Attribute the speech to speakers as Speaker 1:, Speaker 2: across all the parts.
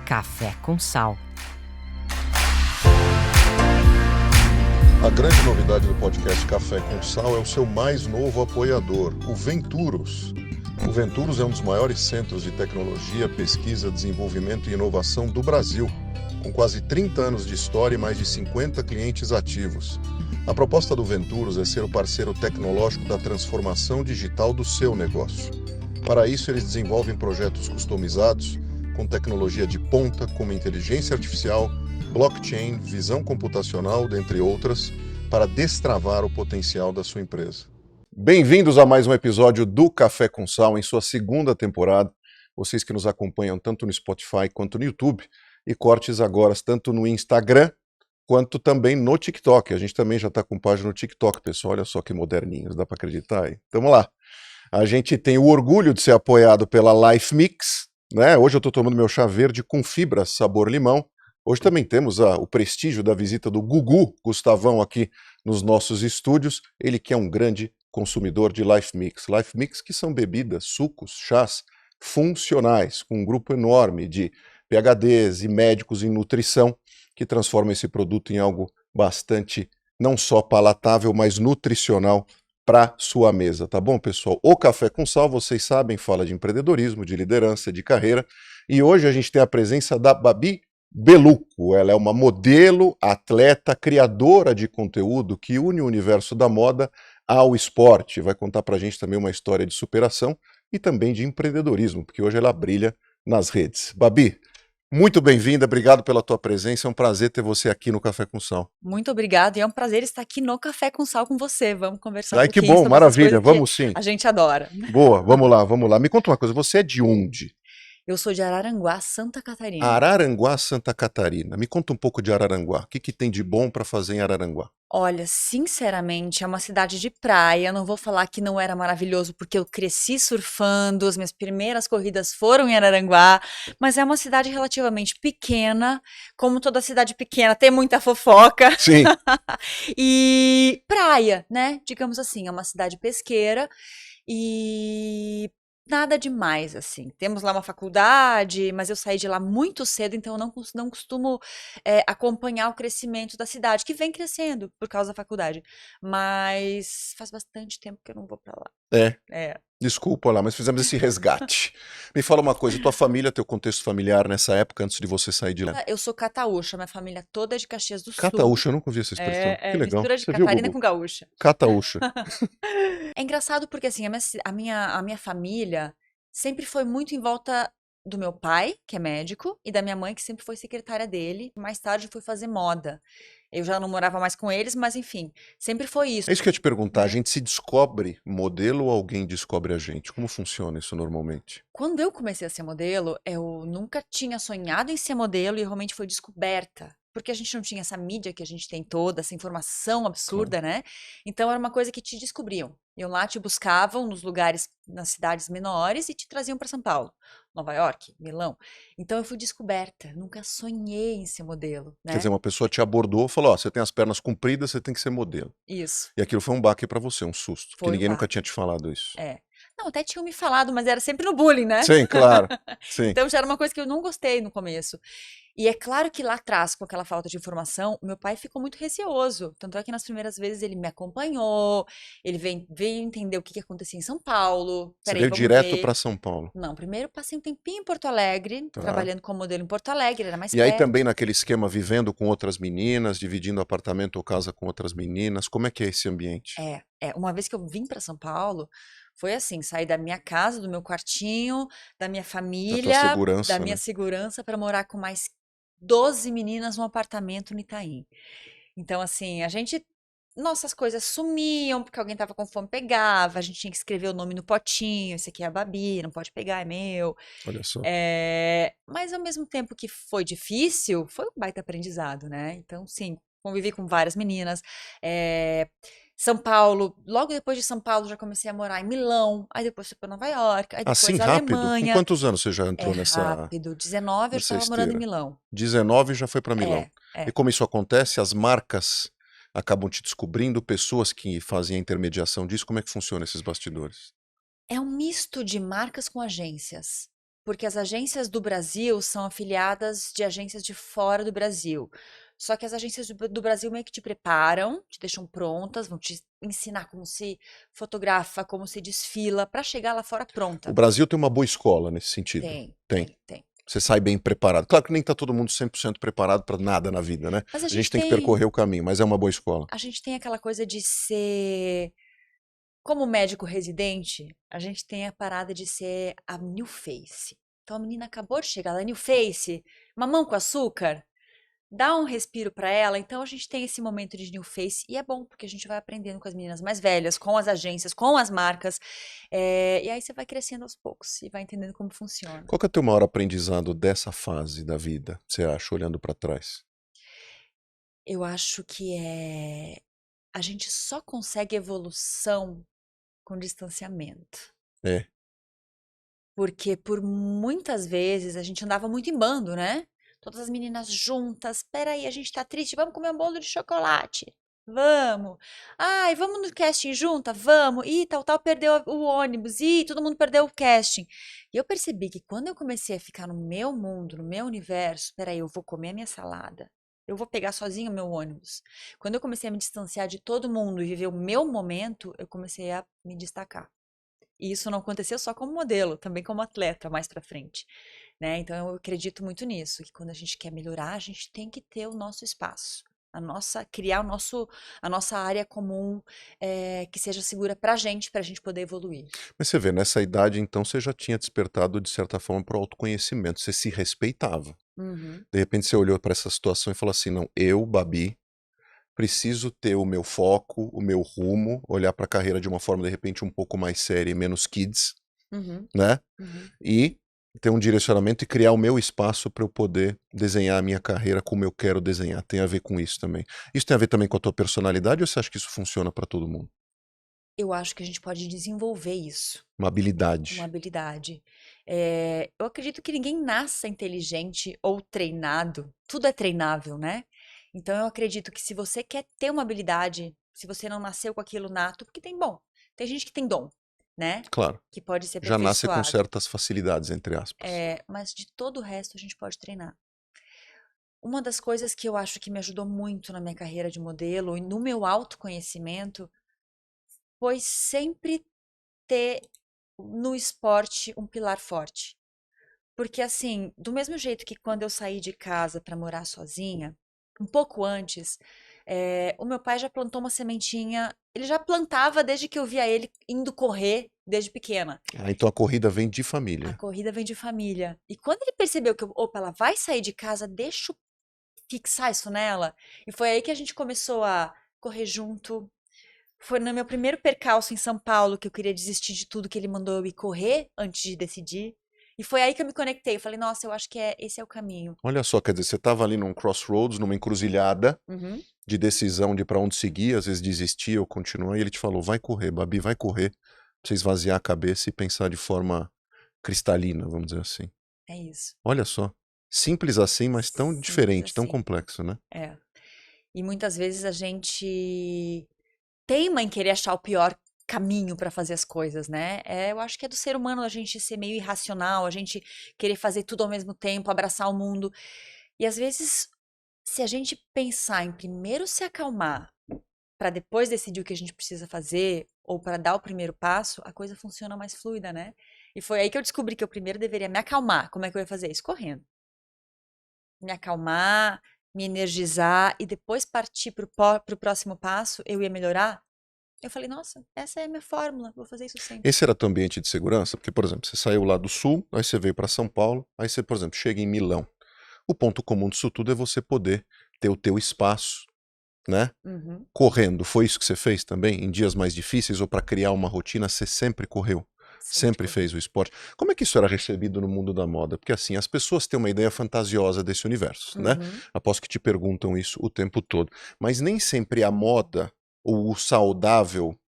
Speaker 1: Café com Sal.
Speaker 2: A grande novidade do podcast Café com Sal é o seu mais novo apoiador, o Venturos. O Venturos é um dos maiores centros de tecnologia, pesquisa, desenvolvimento e inovação do Brasil, com quase 30 anos de história e mais de 50 clientes ativos. A proposta do Venturos é ser o parceiro tecnológico da transformação digital do seu negócio. Para isso, eles desenvolvem projetos customizados, com tecnologia de ponta, como inteligência artificial, blockchain, visão computacional, dentre outras, para destravar o potencial da sua empresa. Bem-vindos a mais um episódio do Café com Sal, em sua segunda temporada. Vocês que nos acompanham tanto no Spotify quanto no YouTube, e cortes agora tanto no Instagram quanto também no TikTok. A gente também já está com página no TikTok, pessoal. Olha só que moderninhos, dá para acreditar aí? Tamo lá. A gente tem o orgulho de ser apoiado pela Life Mix, né? Hoje eu estou tomando meu chá verde com fibra sabor limão. Hoje também temos o prestígio da visita do Gugu Gustavão aqui nos nossos estúdios. Ele que é um grande consumidor de Life Mix. Life Mix que são bebidas, sucos, chás funcionais, com um grupo enorme de PhDs e médicos em nutrição que transformam esse produto em algo bastante não só palatável, mas nutricional para sua mesa, tá bom, pessoal? O Café com Sal, vocês sabem, fala de empreendedorismo, de liderança, de carreira, e hoje a gente tem a presença da Babi Bellucco. Ela é uma modelo, atleta, criadora de conteúdo que une o universo da moda ao esporte. Vai contar pra gente também uma história de superação e também de empreendedorismo, porque hoje ela brilha nas redes. Babi, muito bem-vinda, obrigado pela tua presença, é um prazer ter você aqui no Café com Sal.
Speaker 3: Muito obrigada, e é um prazer estar aqui no Café com Sal com você. Vamos conversar
Speaker 2: Ai,
Speaker 3: um
Speaker 2: que
Speaker 3: pouquinho
Speaker 2: bom,
Speaker 3: sobre essas
Speaker 2: maravilha,
Speaker 3: coisas
Speaker 2: vamos sim.
Speaker 3: que a gente adora.
Speaker 2: Boa, vamos lá, vamos lá. Me conta uma coisa, você é de onde?
Speaker 3: Eu sou de Araranguá, Santa Catarina.
Speaker 2: Araranguá, Santa Catarina. Me conta um pouco de Araranguá. O que tem de bom para fazer em Araranguá?
Speaker 3: Olha, sinceramente, é uma cidade de praia. Não vou falar que não era maravilhoso, porque eu cresci surfando, as minhas primeiras corridas foram em Araranguá, mas é uma cidade relativamente pequena. Como toda cidade pequena, tem muita fofoca.
Speaker 2: Sim.
Speaker 3: E praia, né? Digamos assim, é uma cidade pesqueira e nada demais, assim. Temos lá uma faculdade, mas eu saí de lá muito cedo, então eu não costumo acompanhar o crescimento da cidade, que vem crescendo por causa da faculdade. Mas faz bastante tempo que eu não vou pra lá. É.
Speaker 2: Desculpa lá, mas fizemos esse resgate. Me fala uma coisa, tua família, teu contexto familiar nessa época, antes de você sair de lá?
Speaker 3: Eu sou cataúcha, minha família toda é de Caxias do Sul.
Speaker 2: Cataúcha, eu nunca ouvi essa expressão. Que legal.
Speaker 3: Mistura de
Speaker 2: Você viu,
Speaker 3: Catarina
Speaker 2: Gugu?
Speaker 3: com gaúcha.
Speaker 2: Cataúcha.
Speaker 3: É engraçado porque, assim, a minha família sempre foi muito em volta do meu pai, que é médico, e da minha mãe, que sempre foi secretária dele. Mais tarde fui fazer moda. Eu já não morava mais com eles, mas enfim, sempre foi isso,
Speaker 2: É isso que eu ia te perguntar, a
Speaker 3: né?
Speaker 2: gente se descobre modelo ou alguém descobre a gente? Como funciona isso normalmente?
Speaker 3: Quando eu comecei a ser modelo, eu nunca tinha sonhado em ser modelo e realmente foi descoberta. Porque a gente não tinha essa mídia que a gente tem toda, essa informação absurda, né? Então era uma coisa que te descobriam. Iam lá, te buscavam nos lugares, nas cidades menores e te traziam para São Paulo, Nova York, Milão. Então eu fui descoberta. Nunca sonhei em ser modelo,
Speaker 2: Quer
Speaker 3: né?
Speaker 2: dizer, uma pessoa te abordou e falou, ó, você tem as pernas compridas, você tem que ser modelo.
Speaker 3: Isso.
Speaker 2: E aquilo foi um baque pra você, um susto, porque
Speaker 3: Foi um
Speaker 2: ninguém nunca
Speaker 3: baque.
Speaker 2: tinha te falado isso.
Speaker 3: É. Não, até tinham me falado, mas era sempre no bullying, né?
Speaker 2: Sim, claro. Sim.
Speaker 3: Então já era uma coisa que eu não gostei no começo. E é claro que lá atrás, com aquela falta de informação, meu pai ficou muito receoso. Tanto é que nas primeiras vezes ele me acompanhou, ele veio entender o que acontecia em São Paulo.
Speaker 2: Você
Speaker 3: Peraí,
Speaker 2: veio
Speaker 3: vamos
Speaker 2: direto
Speaker 3: ver.
Speaker 2: pra São Paulo.
Speaker 3: Não, primeiro passei um tempinho em Porto Alegre,
Speaker 2: Tá.
Speaker 3: trabalhando como modelo em Porto Alegre, era mais
Speaker 2: E aí
Speaker 3: perto.
Speaker 2: também naquele esquema, vivendo com outras meninas, dividindo apartamento ou casa com outras meninas, como é que é esse ambiente?
Speaker 3: Uma vez que eu vim para São Paulo, foi assim, sair da minha casa, do meu quartinho, da minha
Speaker 2: Da tua
Speaker 3: família,
Speaker 2: segurança,
Speaker 3: da minha
Speaker 2: né?
Speaker 3: segurança para morar com mais 12 meninas num apartamento no Itaim. Então, assim, nossas coisas sumiam, porque alguém tava com fome, pegava, a gente tinha que escrever o nome no potinho, esse aqui é a Babi, não pode pegar, é meu.
Speaker 2: Olha só.
Speaker 3: Mas ao mesmo tempo que foi difícil, foi um baita aprendizado, né? Então, sim, convivi com várias meninas. São Paulo, logo depois de São Paulo, já comecei a morar em Milão, aí depois fui para Nova York, aí
Speaker 2: Assim,
Speaker 3: depois
Speaker 2: rápido? Com
Speaker 3: Alemanha.
Speaker 2: quantos anos você já
Speaker 3: É
Speaker 2: entrou
Speaker 3: rápido, 19 eu já
Speaker 2: nessa
Speaker 3: estava morando em
Speaker 2: esteira?
Speaker 3: Milão.
Speaker 2: 19 já foi para Milão.
Speaker 3: É.
Speaker 2: E como isso acontece, as marcas acabam te descobrindo, pessoas que fazem a intermediação disso, como é que funciona esses bastidores?
Speaker 3: É um misto de marcas com agências. porque as agências do Brasil são afiliadas de agências de fora do Brasil. Só que as agências do Brasil meio que te preparam, te deixam prontas, vão te ensinar como se fotografa, como se desfila, para chegar lá fora
Speaker 2: O
Speaker 3: pronta.
Speaker 2: Brasil tem uma boa escola nesse sentido.
Speaker 3: Tem.
Speaker 2: Você sai bem preparado. Claro que nem tá todo mundo 100% preparado para nada na vida, né?
Speaker 3: Mas
Speaker 2: A gente tem que percorrer o caminho, mas é uma boa escola.
Speaker 3: A gente tem aquela coisa de ser, como médico residente, a gente tem a parada de ser a new face. Então a menina acabou de chegar, ela é new face, mamão com açúcar, dá um respiro para ela. Então a gente tem esse momento de new face e é bom porque a gente vai aprendendo com as meninas mais velhas, com as agências, com as marcas, e aí você vai crescendo aos poucos e vai entendendo como funciona.
Speaker 2: Qual que é o teu maior aprendizado dessa fase da vida, você acha, olhando para trás?
Speaker 3: Eu acho que a gente só consegue evolução com distanciamento.
Speaker 2: É.
Speaker 3: Porque por muitas vezes a gente andava muito em bando, né? Todas as meninas juntas. Peraí, a gente tá triste, vamos comer um bolo de chocolate. Vamos. Ai, vamos no casting junta? Vamos. Ih, tal perdeu o ônibus. Ih, todo mundo perdeu o casting. E eu percebi que quando eu comecei a ficar no meu mundo, no meu universo, peraí, eu vou comer a minha salada. Eu vou pegar sozinho o meu ônibus. Quando eu comecei a me distanciar de todo mundo e viver o meu momento, eu comecei a me destacar. E isso não aconteceu só como modelo, também como atleta mais pra frente, né? Então eu acredito muito nisso, que quando a gente quer melhorar, a gente tem que ter o nosso espaço, criar a nossa área comum, que seja segura pra gente poder evoluir.
Speaker 2: Mas você vê, nessa idade, então, você já tinha despertado, de certa forma, para o autoconhecimento. Você se respeitava.
Speaker 3: Uhum.
Speaker 2: De repente você olhou para essa situação e falou assim, não, eu, Babi, preciso ter o meu foco, o meu rumo, olhar para a carreira de uma forma, de repente, um pouco mais séria e menos kids,
Speaker 3: Uhum.
Speaker 2: né?
Speaker 3: Uhum.
Speaker 2: E ter um direcionamento e criar o meu espaço para eu poder desenhar a minha carreira como eu quero desenhar. Tem a ver com isso também. Isso tem a ver também com a tua personalidade ou você acha que isso funciona para todo mundo?
Speaker 3: Eu acho que a gente pode desenvolver isso,
Speaker 2: Uma habilidade.
Speaker 3: uma habilidade. Eu acredito que ninguém nasça inteligente ou treinado, tudo é treinável, né? Então eu acredito que se você quer ter uma habilidade, se você não nasceu com aquilo nato, porque tem gente que tem dom, né?
Speaker 2: Claro.
Speaker 3: Que pode ser
Speaker 2: Já nasce com
Speaker 3: aperfeiçoado.
Speaker 2: certas facilidades, entre aspas.
Speaker 3: Mas de todo o resto a gente pode treinar. Uma das coisas que eu acho que me ajudou muito na minha carreira de modelo e no meu autoconhecimento foi sempre ter no esporte um pilar forte. Porque assim, do mesmo jeito que quando eu saí de casa para morar sozinha, um pouco antes, o meu pai já plantou uma sementinha. Ele já plantava desde que eu via ele indo correr desde pequena.
Speaker 2: Ah, então a corrida vem de
Speaker 3: A
Speaker 2: família.
Speaker 3: corrida vem de família. E quando ele percebeu que, opa, ela vai sair de casa, deixa eu fixar isso nela. E foi aí que a gente começou a correr junto. Foi no meu primeiro percalço em São Paulo que eu queria desistir de tudo que ele mandou eu ir correr antes de decidir. E foi aí que eu me conectei. Eu falei, nossa, eu acho que esse é o caminho.
Speaker 2: Olha só, quer dizer, você estava ali num crossroads, numa encruzilhada
Speaker 3: Uhum.
Speaker 2: de decisão de para onde seguir, às vezes desistir ou continuar, e ele te falou, vai correr, Babi, vai correr, pra você esvaziar a cabeça e pensar de forma cristalina, vamos dizer assim.
Speaker 3: É isso.
Speaker 2: Olha só, simples assim, mas tão
Speaker 3: Simples
Speaker 2: diferente, tão
Speaker 3: assim.
Speaker 2: complexo, né?
Speaker 3: É. E muitas vezes a gente teima em querer achar o pior caminho para fazer as coisas, né? Eu acho que é do ser humano a gente ser meio irracional, a gente querer fazer tudo ao mesmo tempo, abraçar o mundo. E às vezes, se a gente pensar em primeiro se acalmar, para depois decidir o que a gente precisa fazer, ou para dar o primeiro passo, a coisa funciona mais fluida, né? E foi aí que eu descobri que eu primeiro deveria me acalmar. Como é que eu ia fazer isso? Correndo. Me acalmar, me energizar e depois partir para o próximo passo, eu ia melhorar. Eu falei, nossa, essa é a minha fórmula, vou fazer isso sempre.
Speaker 2: Esse era teu ambiente de segurança? Porque, por exemplo, você saiu lá do sul, aí você veio para São Paulo, aí você, por exemplo, chega em Milão. O ponto comum disso tudo é você poder ter o teu espaço, né?
Speaker 3: Uhum.
Speaker 2: Correndo. Foi isso que você fez também? Em dias mais difíceis ou para criar uma rotina, você sempre correu? Sempre fez o esporte. Como é que isso era recebido no mundo da moda? Porque assim, as pessoas têm uma ideia fantasiosa desse universo, né?
Speaker 3: Uhum.
Speaker 2: Aposto que te perguntam isso o tempo todo. Mas nem sempre a moda ou o saudável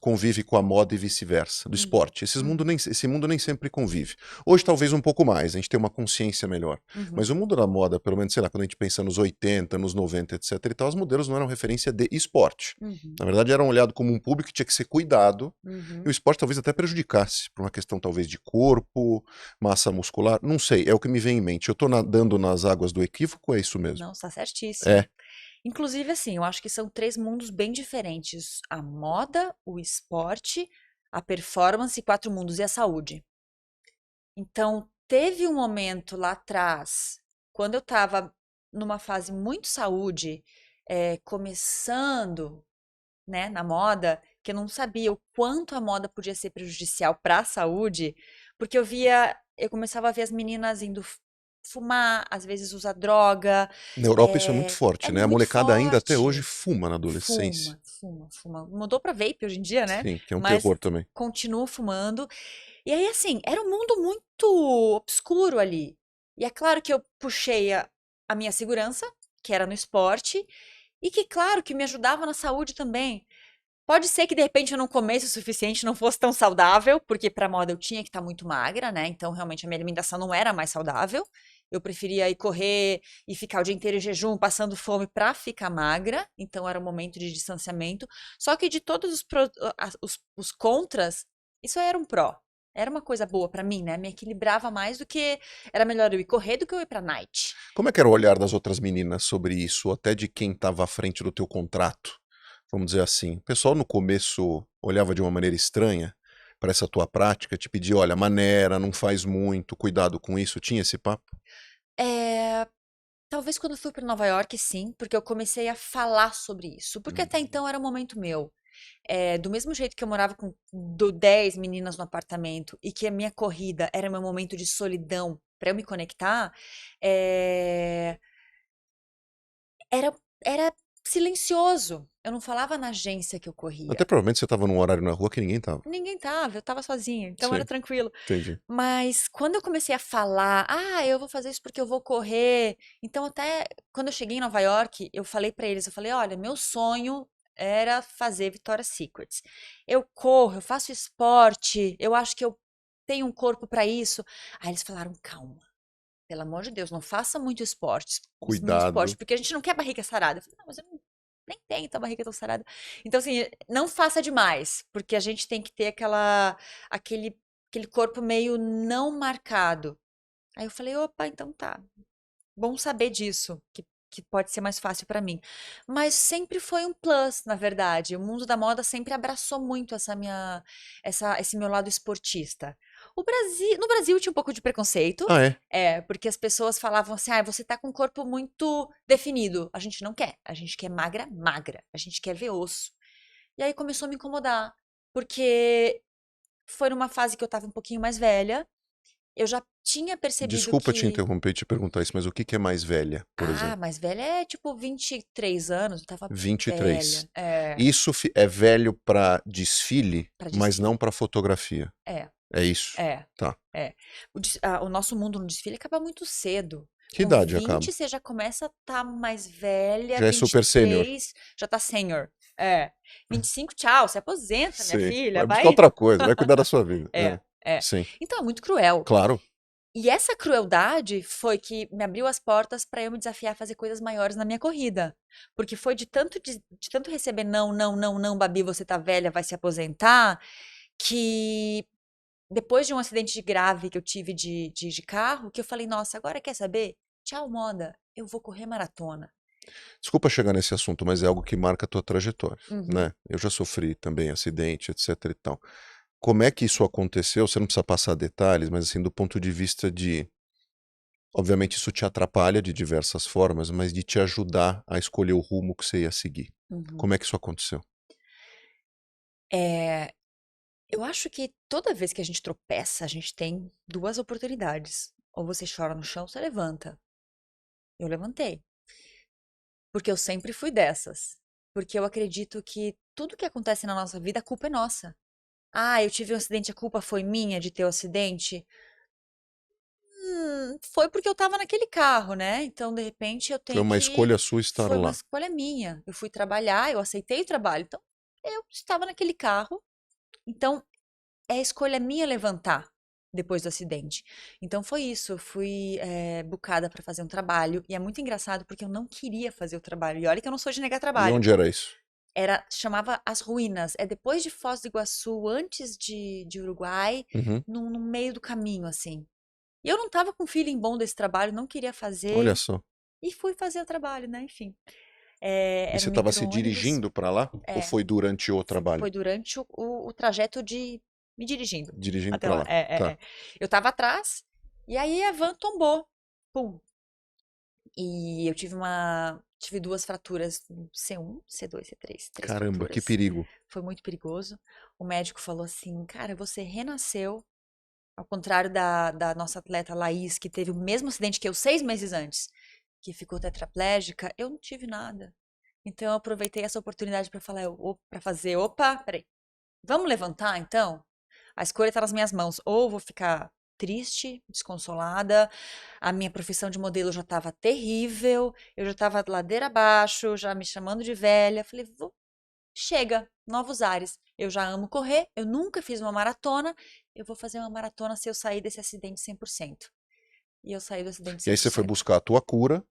Speaker 2: convive com a moda e vice-versa, do
Speaker 3: Uhum.
Speaker 2: esporte. Esse mundo nem sempre convive. Hoje talvez um pouco mais, a gente tem uma consciência melhor.
Speaker 3: Uhum.
Speaker 2: Mas o mundo da moda, pelo menos, sei lá, quando a gente pensa nos 80, nos 90, etc e tal, os modelos não eram referência de esporte.
Speaker 3: Uhum.
Speaker 2: Na verdade, eram olhados como um público que tinha que ser cuidado,
Speaker 3: Uhum.
Speaker 2: e o esporte talvez até prejudicasse, por uma questão talvez de corpo, massa muscular, não sei, é o que me vem em mente. Eu tô nadando nas águas do equívoco, é isso mesmo?
Speaker 3: Não, está certíssimo.
Speaker 2: É.
Speaker 3: Inclusive, assim, eu acho que são 3 mundos bem diferentes: a moda, o esporte, a performance, 4 mundos e a saúde. Então, teve um momento lá atrás, quando eu estava numa fase muito saúde, começando, né, na moda, que eu não sabia o quanto a moda podia ser prejudicial para a saúde, porque eu começava a ver as meninas indo fumar, às vezes usar droga,
Speaker 2: Na Europa isso é muito
Speaker 3: é
Speaker 2: forte, né? A
Speaker 3: muito
Speaker 2: molecada ainda até hoje
Speaker 3: forte.
Speaker 2: fuma na adolescência.
Speaker 3: Fuma. Mudou para vape hoje em dia, né?
Speaker 2: Sim, que é um
Speaker 3: Mas
Speaker 2: terror também.
Speaker 3: continua fumando. E aí, assim, era um mundo muito obscuro ali. E é claro que eu puxei a minha segurança, que era no esporte, e que, claro, que me ajudava na saúde também. Pode ser que de repente eu não comesse o suficiente, não fosse tão saudável, porque para moda eu tinha que estar muito magra, né? Então realmente a minha alimentação não era mais saudável. Eu preferia ir correr e ficar o dia inteiro em jejum, passando fome para ficar magra. Então era um momento de distanciamento. Só que de todos os contras, isso aí era um pró. Era uma coisa boa para mim, né? Me equilibrava mais do que era melhor eu ir correr do que eu ir para night.
Speaker 2: Como é que era o olhar das outras meninas sobre isso, ou até de quem estava à frente do teu contrato? Vamos dizer assim. O pessoal no começo olhava de uma maneira estranha para essa tua prática, te pedia, olha, maneira, não faz muito, cuidado com isso. Tinha esse papo?
Speaker 3: É, talvez quando eu fui para Nova York, sim, porque eu comecei a falar sobre isso. Porque até então era um momento meu. Do mesmo jeito que eu morava com 10 meninas no apartamento e que a minha corrida era meu momento de solidão para eu me conectar, é, era silencioso. Eu não falava na agência que eu
Speaker 2: Até
Speaker 3: corria.
Speaker 2: provavelmente você estava num horário na rua que ninguém tava.
Speaker 3: Ninguém tava, eu tava sozinha, então era
Speaker 2: Sim,
Speaker 3: tranquilo.
Speaker 2: entendi.
Speaker 3: Mas quando eu comecei a falar, eu vou fazer isso porque eu vou correr. Então, até quando eu cheguei em Nova York, eu falei pra eles, eu falei, olha, meu sonho era fazer Victoria's Secrets. Eu corro, eu faço esporte, eu acho que eu tenho um corpo pra isso. Aí eles falaram, calma, pelo amor de Deus, não faça muito esporte,
Speaker 2: Cuidado.
Speaker 3: porque a gente não quer barriga sarada. Eu falei, não, mas eu nem tenho tua barriga tão sarada. Então, assim, não faça demais, porque a gente tem que ter aquele, aquele corpo meio não marcado. Aí eu falei, opa, então tá. Bom saber disso, que pode ser mais fácil pra mim. Mas sempre foi um plus, na verdade. O mundo da moda sempre abraçou muito esse meu lado esportista. No Brasil tinha um pouco de preconceito,
Speaker 2: Ah, é?
Speaker 3: porque as pessoas falavam assim, você tá com um corpo muito definido. A gente não quer, a gente quer magra, magra. A gente quer ver osso. E aí começou a me incomodar, porque foi numa fase que eu tava um pouquinho mais velha, eu já tinha percebido
Speaker 2: Desculpa te
Speaker 3: que
Speaker 2: interromper e te perguntar isso, mas o que que é mais velha, por exemplo?
Speaker 3: mais velha é tipo 23 anos, eu tava
Speaker 2: 23.
Speaker 3: velha. É,
Speaker 2: Isso é velho pra desfile,
Speaker 3: pra
Speaker 2: mas não
Speaker 3: desfile.
Speaker 2: pra fotografia.
Speaker 3: É,
Speaker 2: É isso.
Speaker 3: é,
Speaker 2: Tá.
Speaker 3: é. O nosso mundo no desfile acaba muito cedo.
Speaker 2: Que
Speaker 3: Com
Speaker 2: idade acaba?
Speaker 3: 20 você já começa a estar mais velha,
Speaker 2: Já é super sênior.
Speaker 3: 23 já tá senior. 25, tchau, se aposenta, minha
Speaker 2: Sim.
Speaker 3: filha,
Speaker 2: Vai buscar
Speaker 3: vai.
Speaker 2: outra coisa, vai cuidar da sua vida.
Speaker 3: É, é.
Speaker 2: Sim.
Speaker 3: Então é muito cruel.
Speaker 2: Claro.
Speaker 3: E essa crueldade foi que me abriu as portas para eu me desafiar a fazer coisas maiores na minha corrida. Porque foi de tanto receber não, não, não, não, Babi, você tá velha, vai se aposentar, que depois de um acidente grave que eu tive de carro, que eu falei, nossa, agora quer saber? Tchau, moda, eu vou correr maratona.
Speaker 2: Desculpa chegar nesse assunto, mas é algo que marca a tua trajetória,
Speaker 3: Uhum.
Speaker 2: né? Eu já sofri também acidente, etc e tal. Como é que isso aconteceu? Você não precisa passar detalhes, mas assim, do ponto de vista de, obviamente isso te atrapalha de diversas formas, mas de te ajudar a escolher o rumo que você ia seguir.
Speaker 3: Uhum.
Speaker 2: Como é que isso aconteceu?
Speaker 3: É, eu acho que toda vez que a gente tropeça, a gente tem duas oportunidades. Ou você chora no chão, ou você levanta. Eu levantei. Porque eu sempre fui dessas. Porque eu acredito que tudo que acontece na nossa vida, a culpa é nossa. Eu tive um acidente, a culpa foi minha de ter o acidente? Foi porque eu estava naquele carro, né? Então, de repente, eu
Speaker 2: Foi
Speaker 3: tenho
Speaker 2: uma
Speaker 3: que.
Speaker 2: escolha sua estar
Speaker 3: Foi uma
Speaker 2: lá.
Speaker 3: escolha minha. Eu fui trabalhar, eu aceitei o trabalho. Então, eu estava naquele carro Então, é a escolha minha levantar depois do acidente. Então foi isso, eu fui bucada para fazer um trabalho e é muito engraçado porque eu não queria fazer o trabalho. E olha que eu não sou de negar
Speaker 2: E
Speaker 3: trabalho.
Speaker 2: onde era isso?
Speaker 3: Chamava As Ruínas, é depois de Foz do Iguaçu, antes de Uruguai,
Speaker 2: Uhum.
Speaker 3: no meio do caminho, assim. E eu não tava com feeling bom desse trabalho, não queria
Speaker 2: Olha
Speaker 3: fazer
Speaker 2: só.
Speaker 3: e fui fazer o trabalho, né? Enfim,
Speaker 2: E
Speaker 3: era
Speaker 2: você
Speaker 3: um
Speaker 2: estava se
Speaker 3: micro-ônibus.
Speaker 2: dirigindo para lá? Ou
Speaker 3: É,
Speaker 2: foi durante o trabalho?
Speaker 3: foi durante o trajeto de me dirigindo
Speaker 2: Dirigindo
Speaker 3: até
Speaker 2: para
Speaker 3: lá.
Speaker 2: lá. Tá.
Speaker 3: Eu tava atrás e aí a van tombou. Pum. E eu tive duas fraturas no C1, C2, C3, três
Speaker 2: Caramba, que
Speaker 3: fraturas.
Speaker 2: perigo.
Speaker 3: Foi muito perigoso. O médico falou assim, cara, você renasceu, ao contrário da nossa atleta Laís, que teve o mesmo acidente que eu 6 meses antes, que ficou tetraplégica, eu não tive nada. Então eu aproveitei essa oportunidade para falar, para fazer, opa, peraí, vamos levantar então? A escolha está nas minhas mãos. Ou vou ficar triste, desconsolada, a minha profissão de modelo já estava terrível, eu já estava ladeira abaixo, já me chamando de velha. Falei, chega, novos ares. Eu já amo correr, eu nunca fiz uma maratona, eu vou fazer uma maratona se eu sair desse acidente 100%. E eu saí do acidente
Speaker 2: E aí você foi
Speaker 3: 100%.
Speaker 2: buscar a tua cura.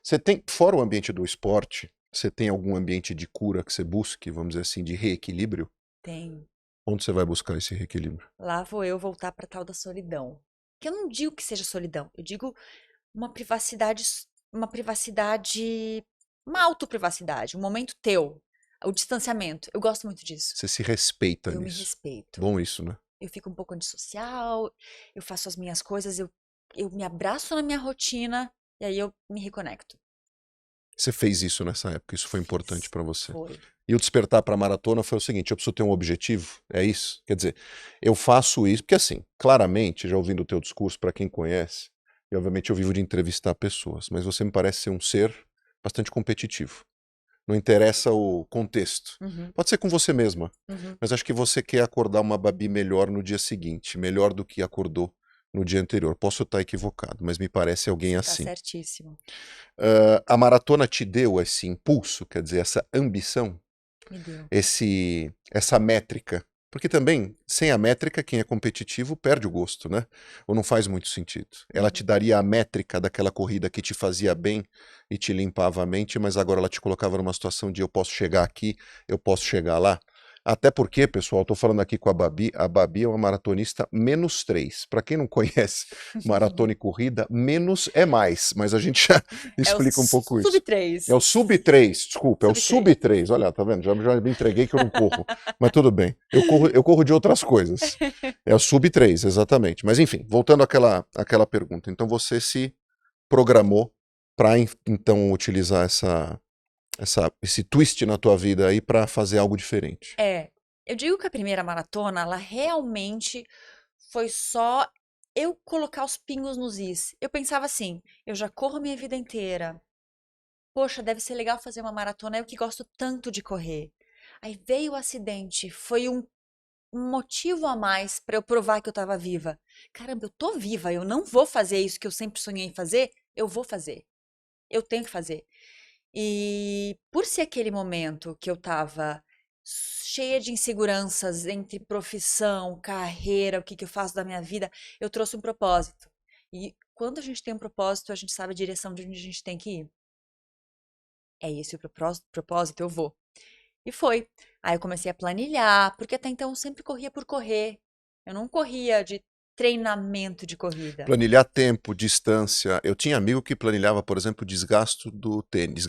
Speaker 2: Você tem, fora o ambiente do esporte, você tem algum ambiente de cura que você busque, vamos dizer assim, de reequilíbrio?
Speaker 3: Tenho.
Speaker 2: Onde você vai buscar esse reequilíbrio?
Speaker 3: Lá vou eu voltar para tal da solidão. Que eu não digo que seja solidão, eu digo uma privacidade, uma autoprivacidade, um momento teu, o distanciamento. Eu gosto muito disso.
Speaker 2: Você se respeita
Speaker 3: Eu me
Speaker 2: nisso.
Speaker 3: respeito.
Speaker 2: Bom isso, né?
Speaker 3: Eu fico um pouco antissocial, eu faço as minhas coisas, eu me abraço na minha rotina e aí eu me reconecto.
Speaker 2: Você fez isso nessa época, isso foi importante
Speaker 3: Fiz.
Speaker 2: para você.
Speaker 3: Foi.
Speaker 2: E o despertar para a maratona foi o seguinte: eu preciso ter um objetivo, é isso? Quer dizer, eu faço isso, porque assim, claramente, já ouvindo o teu discurso, para quem conhece, e obviamente eu vivo de entrevistar pessoas, mas você me parece ser um ser bastante competitivo. Não interessa o contexto.
Speaker 3: Uhum,
Speaker 2: Pode ser com você mesma,
Speaker 3: uhum.
Speaker 2: mas acho que você quer acordar uma Babi melhor no dia seguinte, melhor do que acordou no dia anterior. Posso estar equivocado, mas me parece alguém
Speaker 3: Você tá
Speaker 2: assim.
Speaker 3: certíssimo.
Speaker 2: A maratona te deu esse impulso, quer dizer, essa ambição,
Speaker 3: Me deu.
Speaker 2: essa métrica? Porque também, sem a métrica, quem é competitivo perde o gosto, né? Ou não faz muito sentido. Ela te
Speaker 3: Uhum.
Speaker 2: daria a métrica daquela corrida que te fazia bem e te limpava a mente, mas agora ela te colocava numa situação de eu posso chegar aqui, eu posso chegar lá. Até porque, pessoal, estou falando aqui com a Babi é uma maratonista -3. Para quem não conhece maratona e corrida, menos é mais, mas a gente já
Speaker 3: É o
Speaker 2: explica um pouco
Speaker 3: sub
Speaker 2: isso. É
Speaker 3: 3.
Speaker 2: o sub-3, desculpa, é o
Speaker 3: Sub 3.
Speaker 2: sub-3. Olha, tá vendo? Já me entreguei que eu não corro. Mas tudo bem. Eu corro de outras coisas. É o sub-3, exatamente. Mas enfim, voltando àquela pergunta. Então você se programou para então utilizar esse twist na tua vida aí para fazer algo diferente.
Speaker 3: Eu digo que a primeira maratona, ela realmente foi só eu colocar os pingos nos is. Eu pensava assim, eu já corro a minha vida inteira. Poxa, deve ser legal fazer uma maratona, eu que gosto tanto de correr. Aí veio o acidente, foi um motivo a mais para eu provar que eu estava viva. Caramba, eu tô viva, eu não vou fazer isso que eu sempre sonhei em fazer, eu vou fazer. Eu tenho que fazer. E por ser aquele momento que eu estava cheia de inseguranças entre profissão, carreira, o que que eu faço da minha vida, eu trouxe um propósito. E quando a gente tem um propósito, a gente sabe a direção de onde a gente tem que ir. É esse o propósito, eu vou. E foi. Aí eu comecei a planilhar, porque até então eu sempre corria por correr. Eu não corria de treinamento de corrida.
Speaker 2: Planilhar tempo, distância. Eu tinha amigo que planilhava, por exemplo, desgaste do tênis.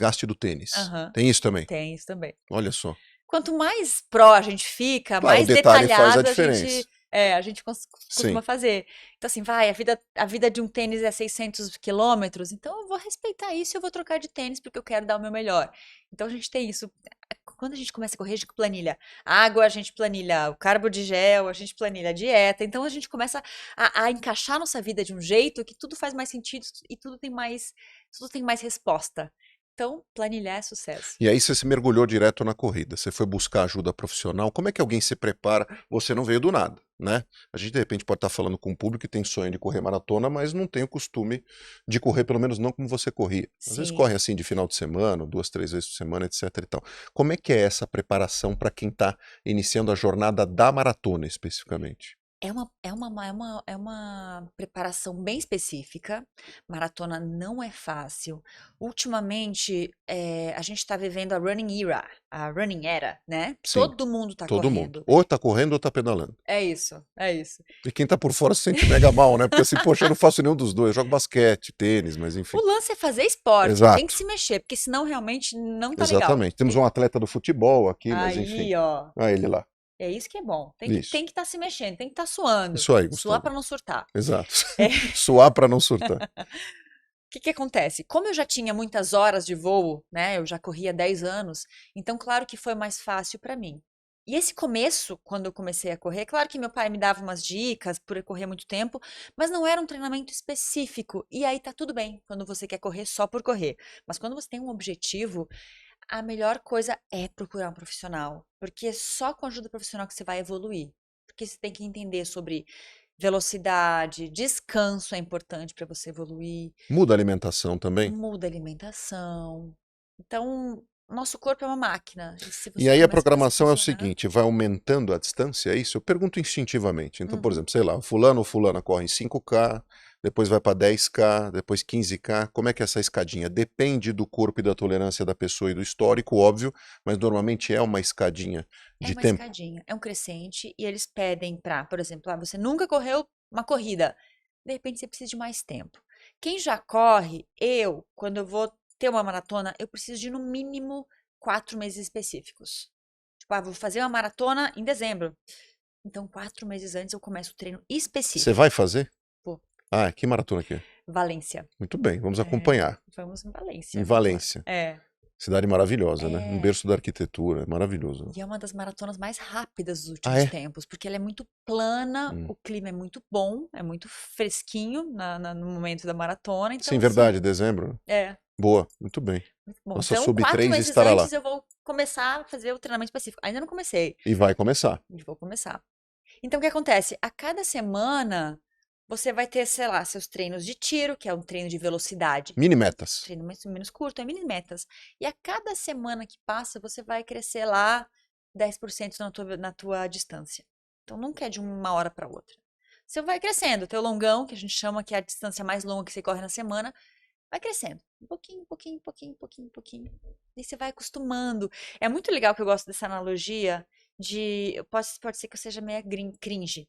Speaker 3: Aham,
Speaker 2: Tem isso também.
Speaker 3: tem isso também.
Speaker 2: Olha só.
Speaker 3: Quanto mais pró a gente fica,
Speaker 2: Claro, o
Speaker 3: mais
Speaker 2: detalhe faz a
Speaker 3: detalhado
Speaker 2: diferença.
Speaker 3: a gente
Speaker 2: Sim.
Speaker 3: costuma fazer. Então, assim, vai, a vida de um tênis é 600 quilômetros, então eu vou respeitar isso e eu vou trocar de tênis porque eu quero dar o meu melhor. Então, a gente tem isso. Quando a gente começa a correr, a gente planilha água, a gente planilha o carbo de gel, a gente planilha a dieta. Então, a gente começa a encaixar nossa vida de um jeito que tudo faz mais sentido e tudo tem mais resposta. Então, planilhar é sucesso.
Speaker 2: E aí você se mergulhou direto na corrida, você foi buscar ajuda profissional. Como é que alguém se prepara? Você não veio do nada, né? A gente de repente pode estar falando com um público que tem sonho de correr maratona, mas não tem o costume de correr, pelo menos não como você corria. Às vezes corre
Speaker 3: Sim.
Speaker 2: assim de final de semana, 2, 3 vezes por semana, etc e tal. Como é que é essa preparação para quem está iniciando a jornada da maratona especificamente?
Speaker 3: É uma preparação bem específica. Maratona não é fácil. Ultimamente, a gente está vivendo a running era, né?
Speaker 2: Sim,
Speaker 3: Todo mundo está
Speaker 2: todo mundo.
Speaker 3: correndo.
Speaker 2: Ou tá correndo ou tá pedalando.
Speaker 3: É isso, é isso.
Speaker 2: E quem tá por fora se sente mega mal, né? Porque assim, poxa, eu não faço nenhum dos dois. Eu jogo basquete, tênis, mas enfim.
Speaker 3: O lance é fazer esporte, tem que
Speaker 2: Exato,
Speaker 3: se mexer, porque senão realmente não tá legal.
Speaker 2: exatamente. Temos um atleta do futebol aqui, mas enfim.
Speaker 3: Aí, ó,
Speaker 2: Ah, ele lá.
Speaker 3: é isso que é bom. Tem que
Speaker 2: Isso.
Speaker 3: estar se mexendo, tem que estar suando.
Speaker 2: Isso aí,
Speaker 3: Suar
Speaker 2: Gustavo.
Speaker 3: para não surtar.
Speaker 2: Exato.
Speaker 3: É.
Speaker 2: Suar para não surtar.
Speaker 3: O que que acontece? Como eu já tinha muitas horas de voo, né? Eu já corria há 10 anos, então claro que foi mais fácil para mim. E esse começo, quando eu comecei a correr, claro que meu pai me dava umas dicas por eu correr muito tempo, mas não era um treinamento específico. E aí tá tudo bem quando você quer correr só por correr. Mas quando você tem um objetivo, a melhor coisa é procurar um profissional, porque é só com a ajuda profissional que você vai evoluir. Porque você tem que entender sobre velocidade, descanso é importante para você evoluir.
Speaker 2: Muda a alimentação também?
Speaker 3: Muda a alimentação. Então, nosso corpo é uma máquina. E se
Speaker 2: E
Speaker 3: você
Speaker 2: aí a
Speaker 3: começa a fazer
Speaker 2: programação é o
Speaker 3: funcionar.
Speaker 2: seguinte, vai aumentando a distância, é isso? Eu pergunto instintivamente. Então, por
Speaker 3: Uhum.
Speaker 2: exemplo, sei lá, fulano ou fulana corre 5K, depois vai para 10K, depois 15K. Como é que é essa escadinha? Depende do corpo e da tolerância da pessoa e do histórico, óbvio, mas normalmente é uma escadinha
Speaker 3: É
Speaker 2: de
Speaker 3: uma
Speaker 2: tempo.
Speaker 3: escadinha, é um crescente e eles pedem para, por exemplo, você nunca correu uma corrida. De repente você precisa de mais tempo. Quem já corre, quando eu vou ter uma maratona, eu preciso de no mínimo 4 meses específicos. Tipo, vou fazer uma maratona em dezembro. Então, 4 meses antes eu começo o treino
Speaker 2: Você
Speaker 3: específico.
Speaker 2: vai fazer?
Speaker 3: Pô,
Speaker 2: Ah, que maratona aqui é?
Speaker 3: Valência.
Speaker 2: Muito bem, vamos
Speaker 3: É,
Speaker 2: acompanhar.
Speaker 3: vamos em
Speaker 2: Em
Speaker 3: Valência, vamos lá.
Speaker 2: Valência.
Speaker 3: É,
Speaker 2: Cidade maravilhosa, né? Um
Speaker 3: é.
Speaker 2: berço da arquitetura, maravilhoso.
Speaker 3: E é uma das maratonas mais rápidas dos
Speaker 2: Ah,
Speaker 3: últimos
Speaker 2: é?
Speaker 3: tempos, porque ela é muito plana,
Speaker 2: Hum.
Speaker 3: o clima é muito bom, é muito fresquinho no momento da maratona,
Speaker 2: Sim,
Speaker 3: então assim,
Speaker 2: verdade, dezembro.
Speaker 3: é
Speaker 2: Boa, muito bem.
Speaker 3: muito bom.
Speaker 2: Nossa
Speaker 3: Então,
Speaker 2: sub
Speaker 3: quatro
Speaker 2: 3
Speaker 3: meses
Speaker 2: estará lá.
Speaker 3: antes eu vou começar a fazer o treinamento específico. Ainda não comecei,
Speaker 2: E vai começar.
Speaker 3: e vou começar. Então, o que acontece? A cada semana, você vai ter, sei lá, seus treinos de tiro, que é um treino de velocidade.
Speaker 2: Mini metas.
Speaker 3: Treino menos curto, é mini metas. E a cada semana que passa, você vai crescer lá 10% na tua distância. Então, nunca é de uma hora para outra. Você vai crescendo. Teu longão, que a gente chama que é a distância mais longa que você corre na semana, vai crescendo. Um pouquinho, pouquinho, pouquinho, pouquinho, pouquinho. E você vai acostumando. É muito legal que eu gosto dessa analogia de... Pode ser que eu seja meio cringe.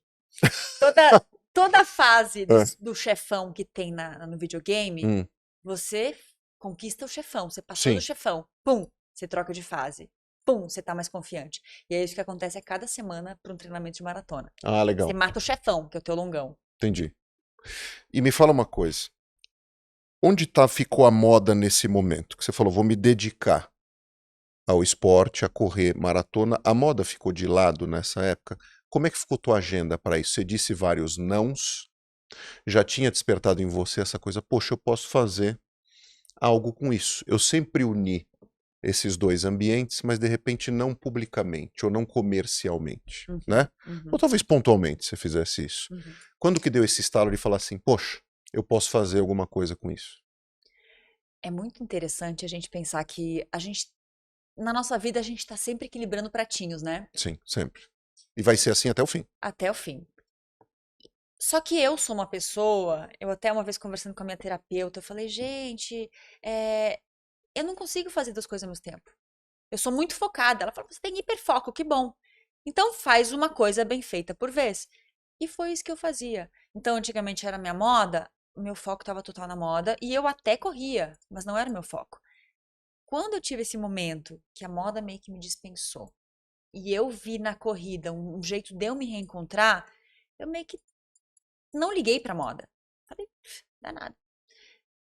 Speaker 3: Toda fase do,
Speaker 2: É.
Speaker 3: do chefão que tem no videogame,
Speaker 2: Hum,
Speaker 3: você conquista o chefão. Você passou do
Speaker 2: sim.
Speaker 3: chefão. Pum, você troca de fase. Pum, você tá mais confiante. E é isso que acontece a cada semana para um treinamento de maratona.
Speaker 2: Ah,
Speaker 3: Você
Speaker 2: legal.
Speaker 3: mata o chefão, que é o teu longão.
Speaker 2: Entendi. E me fala uma coisa. Onde ficou a moda nesse momento? Que você falou, vou me dedicar ao esporte, a correr maratona. A moda ficou de lado nessa época? Como é que ficou tua agenda para isso? Você disse vários nãos. Já tinha despertado em você essa coisa, poxa, eu posso fazer algo com isso. Eu sempre uni esses dois ambientes, mas de repente não publicamente ou não comercialmente,
Speaker 3: Uhum,
Speaker 2: né?
Speaker 3: uhum,
Speaker 2: Ou talvez pontualmente você fizesse isso.
Speaker 3: uhum.
Speaker 2: Quando que deu esse estalo de falar assim, poxa, eu posso fazer alguma coisa com isso?
Speaker 3: É muito interessante a gente pensar que na nossa vida, a gente tá sempre equilibrando pratinhos, né?
Speaker 2: Sim, sempre. E vai ser assim até o fim.
Speaker 3: Até o fim. Só que eu sou uma pessoa, eu até uma vez conversando com a minha terapeuta, eu falei, gente, eu não consigo fazer duas coisas ao mesmo tempo. Eu sou muito focada. Ela falou, você tem hiperfoco, que bom. Então faz uma coisa bem feita por vez. E foi isso que eu fazia. Então, antigamente era minha moda, o meu foco estava total na moda, e eu até corria, mas não era o meu foco. Quando eu tive esse momento que a moda meio que me dispensou, e eu vi na corrida um jeito de eu me reencontrar, eu meio que não liguei pra moda. Falei, dá nada.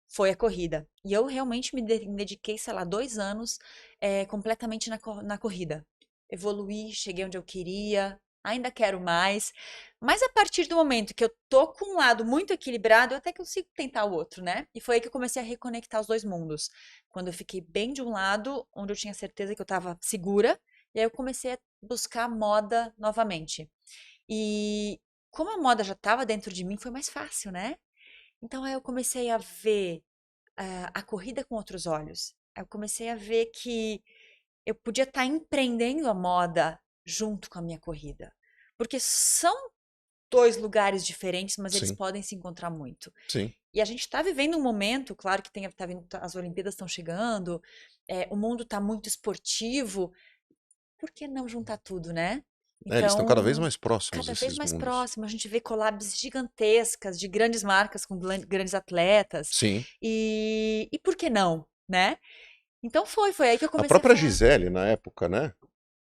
Speaker 3: Foi a corrida. E eu realmente me dediquei, sei lá, 2 anos completamente na corrida. Evoluí, cheguei onde eu queria. ainda quero mais. Mas a partir do momento que eu tô com um lado muito equilibrado, eu até consigo tentar o outro, né? E foi aí que eu comecei a reconectar os dois mundos. Quando eu fiquei bem de um lado, onde eu tinha certeza que eu estava segura, e aí eu comecei a buscar moda novamente. E como a moda já estava dentro de mim, foi mais fácil, né? Então aí eu comecei a ver a corrida com outros olhos. Aí eu comecei a ver que eu podia estar empreendendo a moda junto com a minha corrida. Porque são dois lugares diferentes, mas eles
Speaker 2: Sim,
Speaker 3: podem se encontrar muito.
Speaker 2: sim.
Speaker 3: E a gente está vivendo um momento, claro que as Olimpíadas estão chegando, o mundo está muito esportivo, por que não juntar tudo, né?
Speaker 2: Eles estão cada vez
Speaker 3: Então,
Speaker 2: mais próximos,
Speaker 3: cada vez
Speaker 2: esses
Speaker 3: mais
Speaker 2: mundos.
Speaker 3: próximo, a gente vê collabs gigantescas de grandes marcas com grandes atletas.
Speaker 2: Sim.
Speaker 3: E por que não, né? Então foi aí que eu
Speaker 2: A
Speaker 3: comecei a
Speaker 2: própria
Speaker 3: falar.
Speaker 2: Gisele, na época, né?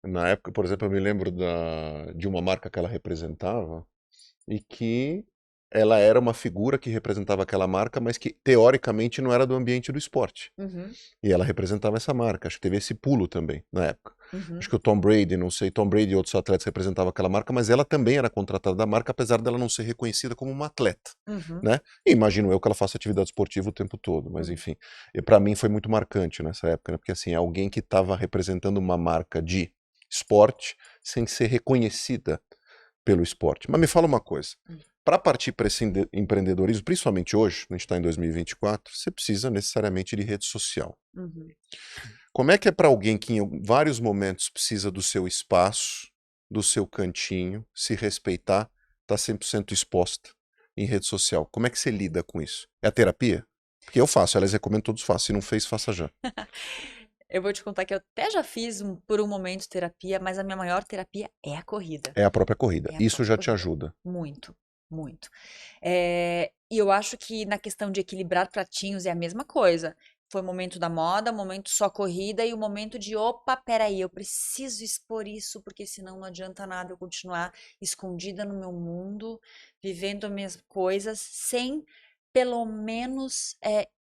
Speaker 2: Na época, por exemplo, eu me lembro de uma marca que ela representava e que ela era uma figura que representava aquela marca, mas que teoricamente não era do ambiente do esporte.
Speaker 3: Uhum,
Speaker 2: E ela representava essa marca. Acho que teve esse pulo também na época. Acho
Speaker 3: uhum,
Speaker 2: que o Tom Brady, não sei, Tom Brady e outros atletas representavam aquela marca, mas ela também era contratada da marca, apesar dela não ser reconhecida como uma atleta,
Speaker 3: uhum,
Speaker 2: né? E imagino eu que ela faça atividade esportiva o tempo todo, mas
Speaker 3: uhum.
Speaker 2: enfim. E para mim foi muito marcante nessa época, né? Porque assim, é alguém que estava representando uma marca de esporte sem ser reconhecida pelo esporte. Mas me fala uma coisa.
Speaker 3: Hum.
Speaker 2: Para partir para esse empreendedorismo, principalmente hoje, a gente está em 2024, você precisa necessariamente de rede social.
Speaker 3: Uhum.
Speaker 2: Como é que é para alguém que em vários momentos precisa do seu espaço, do seu cantinho, se respeitar, tá 100% exposta em rede social? Como é que você lida com isso? É a terapia? Porque eu faço, elas recomendo todos façam. Se não fez, faça já.
Speaker 3: Eu vou te contar que eu até já fiz por um momento terapia, mas a minha maior terapia é a corrida.
Speaker 2: É a própria corrida.
Speaker 3: É a
Speaker 2: Isso
Speaker 3: própria
Speaker 2: já te
Speaker 3: corrida.
Speaker 2: ajuda.
Speaker 3: Muito, muito. E eu acho que na questão de equilibrar pratinhos é a mesma coisa. Foi o momento da moda, o momento só corrida e o momento de, opa, peraí, eu preciso expor isso, porque senão não adianta nada eu continuar escondida no meu mundo, vivendo as minhas coisas, sem pelo menos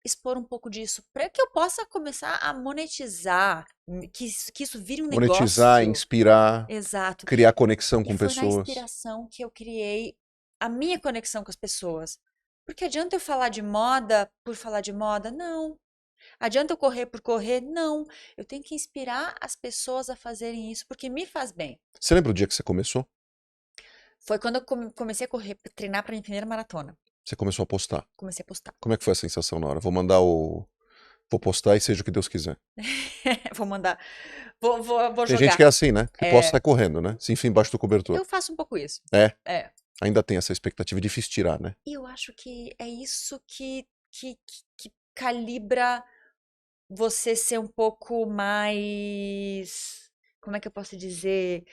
Speaker 3: expor um pouco disso, para que eu possa começar a monetizar, que isso vire um
Speaker 2: Monetizar,
Speaker 3: negócio.
Speaker 2: inspirar,
Speaker 3: Exato.
Speaker 2: criar conexão
Speaker 3: E
Speaker 2: com
Speaker 3: foi na
Speaker 2: pessoas.
Speaker 3: inspiração que eu criei a minha conexão com as pessoas. Porque adianta eu falar de moda por falar de moda? Não. Adianta eu correr por correr? Não. Eu tenho que inspirar as pessoas a fazerem isso porque me faz bem.
Speaker 2: Você lembra o dia que você começou?
Speaker 3: Foi quando eu comecei a correr, treinar para minha primeira maratona.
Speaker 2: Você começou a postar.
Speaker 3: Comecei a postar.
Speaker 2: Como é que foi a sensação na hora? Vou mandar o. Vou postar e seja o que Deus quiser.
Speaker 3: Vou mandar. Vou
Speaker 2: Tem gente que
Speaker 3: jogar.
Speaker 2: é assim, né? Que posta e
Speaker 3: É,
Speaker 2: sai correndo, né? Se enfia embaixo do cobertor.
Speaker 3: eu faço um pouco isso.
Speaker 2: É,
Speaker 3: É.
Speaker 2: ainda tem essa expectativa, difícil tirar, né?
Speaker 3: E eu acho que é isso que calibra você ser um pouco mais, como é que eu posso dizer,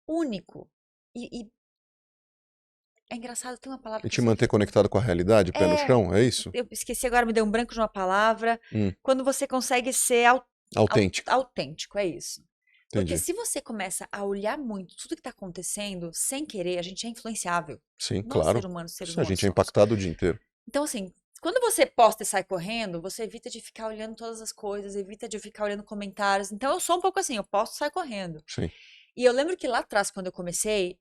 Speaker 3: único. E é engraçado, tem uma palavra
Speaker 2: E
Speaker 3: que eu
Speaker 2: te manter
Speaker 3: sempre.
Speaker 2: conectado com a realidade, pé no
Speaker 3: É,
Speaker 2: chão, é isso?
Speaker 3: eu esqueci agora, me deu um branco de uma palavra.
Speaker 2: Hum,
Speaker 3: Quando você consegue ser
Speaker 2: autêntica,
Speaker 3: autêntico, é isso. Porque
Speaker 2: entendi.
Speaker 3: se você começa a olhar muito tudo que está acontecendo, sem querer, a gente é influenciável.
Speaker 2: Sim,
Speaker 3: Nós,
Speaker 2: claro.
Speaker 3: seres
Speaker 2: A
Speaker 3: humanos
Speaker 2: gente é
Speaker 3: somos.
Speaker 2: impactado o dia inteiro.
Speaker 3: Então, assim, quando você posta e sai correndo, você evita de ficar olhando todas as coisas, evita de ficar olhando comentários. Então, eu sou um pouco assim, eu posto e saio correndo.
Speaker 2: Sim.
Speaker 3: E eu lembro que lá atrás, quando eu comecei